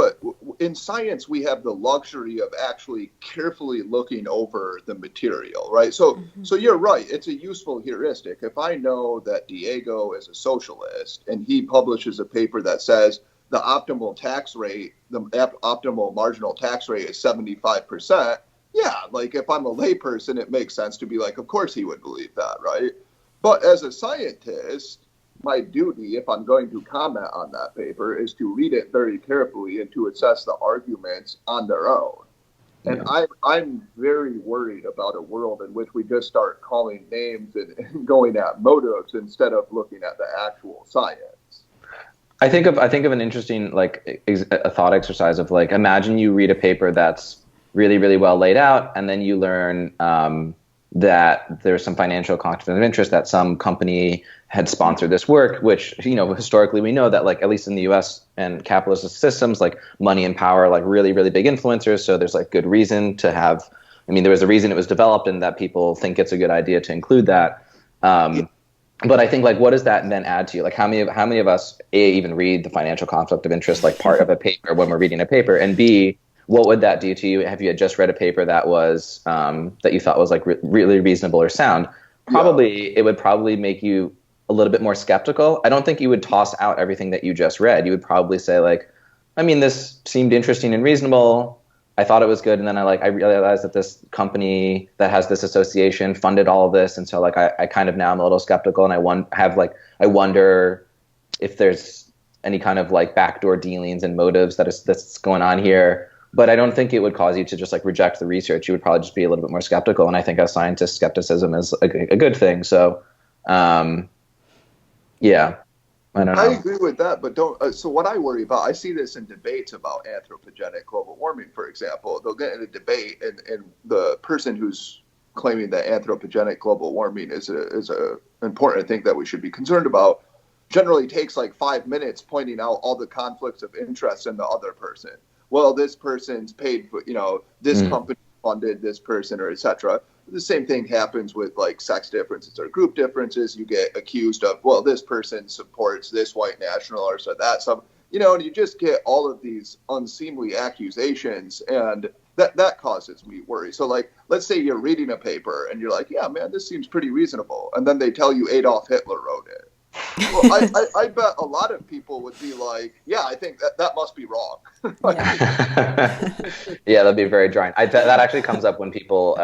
in science, we have the luxury of actually carefully looking over the material, right? So you're right. It's a useful heuristic. If I know that Diego is a socialist and he publishes a paper that says the optimal tax rate, the optimal marginal tax rate is 75%, yeah, like if I'm a layperson, it makes sense to be like, of course he would believe that, right? But as a scientist, my duty, if I'm going to comment on that paper, is to read it very carefully and to assess the arguments on their own. And I'm very worried about a world in which we just start calling names and going at motives instead of looking at the actual science. I think of an interesting like a thought exercise of like, imagine you read a paper that's really, really well laid out, and then you learn that there's some financial conflict of interest, that some company had sponsored this work, which, you know, historically we know that like, at least in the US and capitalist systems, like money and power are like really, really big influencers. So there's like good reason to have, I mean, there was a reason it was developed and that people think it's a good idea to include that. But I think like, what does that then add to you? Like how many of us even read the financial conflict of interest, like part of a paper when we're reading a paper, and B, what would that do to you? Have you had just read a paper that was that you thought was like really reasonable or sound? Probably, it would probably make you a little bit more skeptical. I don't think you would toss out everything that you just read. You would probably say like, I mean, this seemed interesting and reasonable. I thought it was good, and then I realized that this company that has this association funded all of this, and so like I kind of now I'm a little skeptical, and I wonder if there's any kind of like backdoor dealings and motives that's going on here. But I don't think it would cause you to just like reject the research. You would probably just be a little bit more skeptical. And I think as scientists, skepticism is a good thing. So, yeah, I don't know. I agree with that, but don't. So what I worry about, I see this in debates about anthropogenic global warming, for example. They'll get in a debate, and the person who's claiming that anthropogenic global warming is a important thing that we should be concerned about generally takes like 5 minutes pointing out all the conflicts of interest in the other person. Well, this person's paid for, this company funded this person, or etc. the same thing happens with like sex differences or group differences. You get accused of, well, this person supports this white national or so that some, and you just get all of these unseemly accusations, and that causes me worry. So like, let's say you're reading a paper and you're like, yeah, man, this seems pretty reasonable. And then they tell you Adolf Hitler wrote it. Well, I bet a lot of people would be like, yeah, I think that must be wrong. Yeah, that'd be very drawing. That actually comes up when people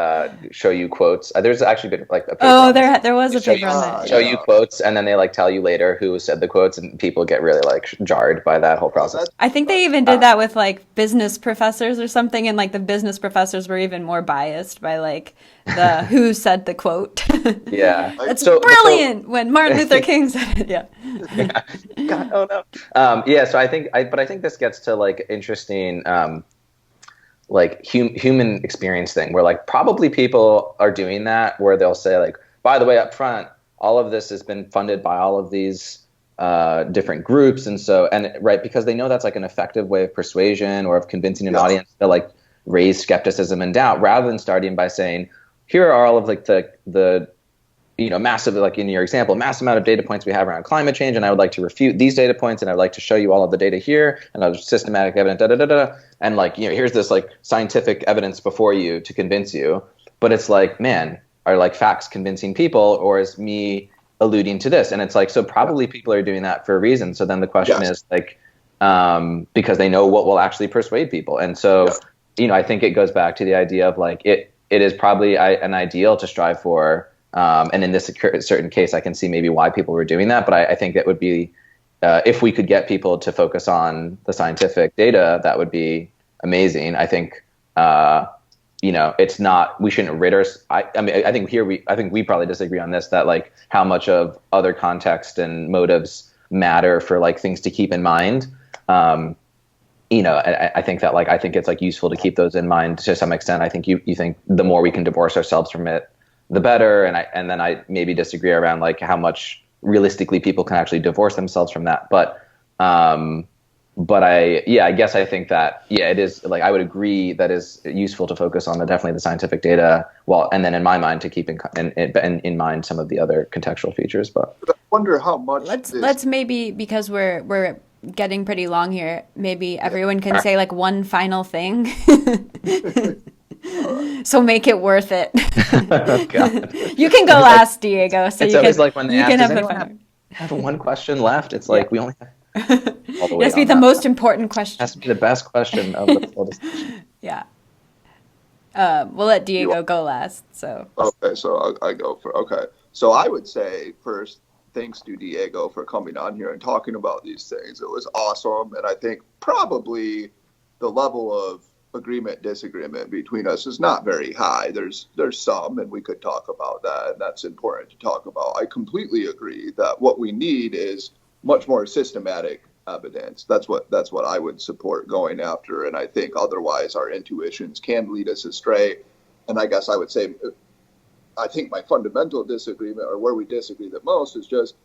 show you quotes. There's actually been like a paper there was a paper on that. Show you quotes, and then they like tell you later who said the quotes, and people get really like jarred by that whole process. I think they even did that with like business professors or something, and like the business professors were even more biased by like the who said the quote. Yeah, that's brilliant when Martin Luther King said it. Yeah. God, oh no. Yeah, so I think this gets to like interesting like human experience thing where like probably people are doing that where they'll say like, by the way, up front, all of this has been funded by all of these different groups, and right, because they know that's like an effective way of persuasion or of convincing an audience to like raise skepticism and doubt, rather than starting by saying, here are all of like the massive, like in your example, massive amount of data points we have around climate change, and I would like to refute these data points, and I would like to show you all of the data here, and other systematic evidence, and like, here's this like scientific evidence before you to convince you. But it's like, man, are like facts convincing people, or is me alluding to this? And it's like, so probably people are doing that for a reason. So then the question is like, because they know what will actually persuade people. And so, I think it goes back to the idea of like, it is probably an ideal to strive for. And in this certain case, I can see maybe why people were doing that. But I think that would be, if we could get people to focus on the scientific data, that would be amazing. I think, it's not, we shouldn't rid us. I think we probably disagree on this, that like how much of other context and motives matter for like things to keep in mind. I think that like, I think it's like useful to keep those in mind to some extent. I think you think the more we can divorce ourselves from it, the better. And then I maybe disagree around like how much realistically people can actually divorce themselves from that. But I guess I think that, it is like, I would agree that is useful to focus on definitely the scientific data. Well, and then in my mind to keep in mind some of the other contextual features, but I wonder how much let's maybe, because we're getting pretty long here, maybe everyone can say like one final thing. So make it worth it. Oh, God. You can go last, Diego. So it's always like when they ask, does anyone have one question left? It's like we only have it has to be the most important question. It has to be the best question of the full discussion. Yeah. We'll let Diego go last. So okay, so I go for So I would say first, thanks to Diego for coming on here and talking about these things. It was awesome, and I think probably the level of agreement, disagreement between us is not very high. There's some, and we could talk about that, and that's important to talk about. I completely agree that what we need is much more systematic evidence. That's what I would support going after, and I think otherwise our intuitions can lead us astray. And I guess I would say, I think my fundamental disagreement, or where we disagree the most, is just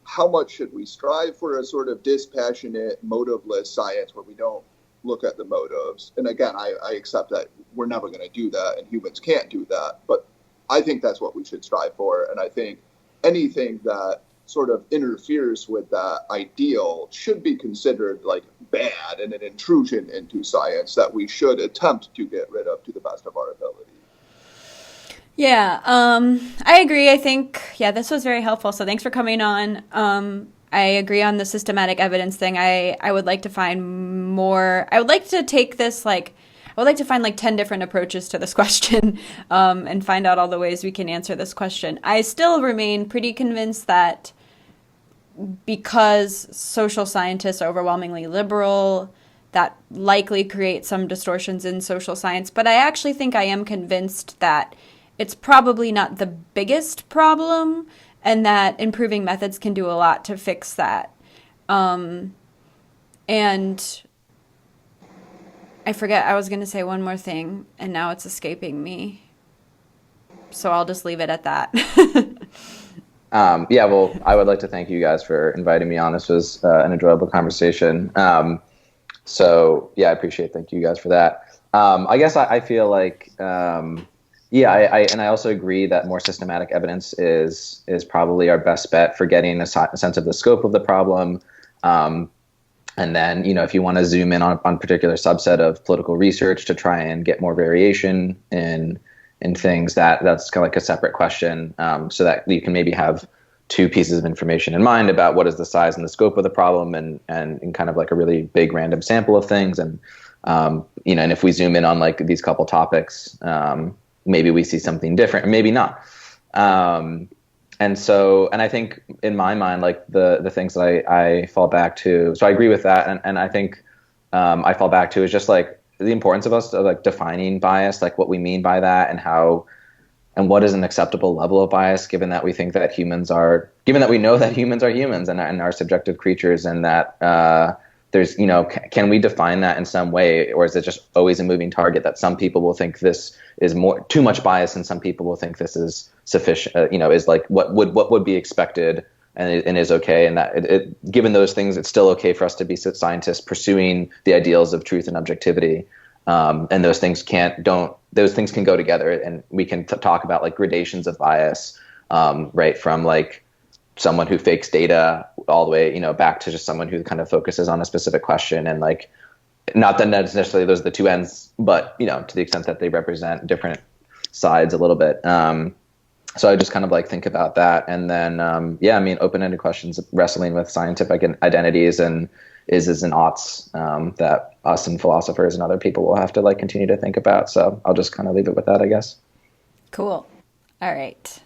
how much should we strive for a sort of dispassionate, motiveless science where we don't look at the motives. And again, I accept that we're never going to do that, and humans can't do that. But I think that's what we should strive for. And I think anything that sort of interferes with that ideal should be considered like bad and an intrusion into science that we should attempt to get rid of to the best of our ability. Yeah, I agree. I think, this was very helpful. So thanks for coming on. I agree on the systematic evidence thing. I would like to find more. I would like to take this, like, I would like to find like 10 different approaches to this question and find out all the ways we can answer this question. I still remain pretty convinced that because social scientists are overwhelmingly liberal, that likely creates some distortions in social science. But I actually think I am convinced that it's probably not the biggest problem, and that improving methods can do a lot to fix that. And I forget, I was going to say one more thing, and now it's escaping me. So I'll just leave it at that. Well, I would like to thank you guys for inviting me on. This was an enjoyable conversation. I appreciate it. Thank you guys for that. I guess I feel like Yeah, I also agree that more systematic evidence is probably our best bet for getting a sense of the scope of the problem. And then, if you want to zoom in on particular subset of political research to try and get more variation in things, that's kind of like a separate question, so that you can maybe have two pieces of information in mind about what is the size and the scope of the problem, and kind of like a really big random sample of things. And and if we zoom in on like these couple topics, maybe we see something different, or maybe not. And I think in my mind, like the things that I fall back to, so I agree with that. And I think I fall back to is just like the importance of us like defining bias, like what we mean by that, and what is an acceptable level of bias, given that we think that given that we know that humans are humans and are subjective creatures, and that there's, can we define that in some way, or is it just always a moving target that some people will think this is too much bias, and some people will think this is sufficient, is like what would be expected and is okay, and that given those things, it's still okay for us to be scientists pursuing the ideals of truth and objectivity, and those things can go together, and we can talk about like gradations of bias, right from like someone who fakes data all the way, back to just someone who kind of focuses on a specific question, and like, not that necessarily those are the two ends, but to the extent that they represent different sides a little bit. So I just kind of like think about that, and then open-ended questions, wrestling with scientific identities and is and oughts, that us and philosophers and other people will have to like continue to think about. So I'll just kind of leave it with that, I guess. Cool. All right.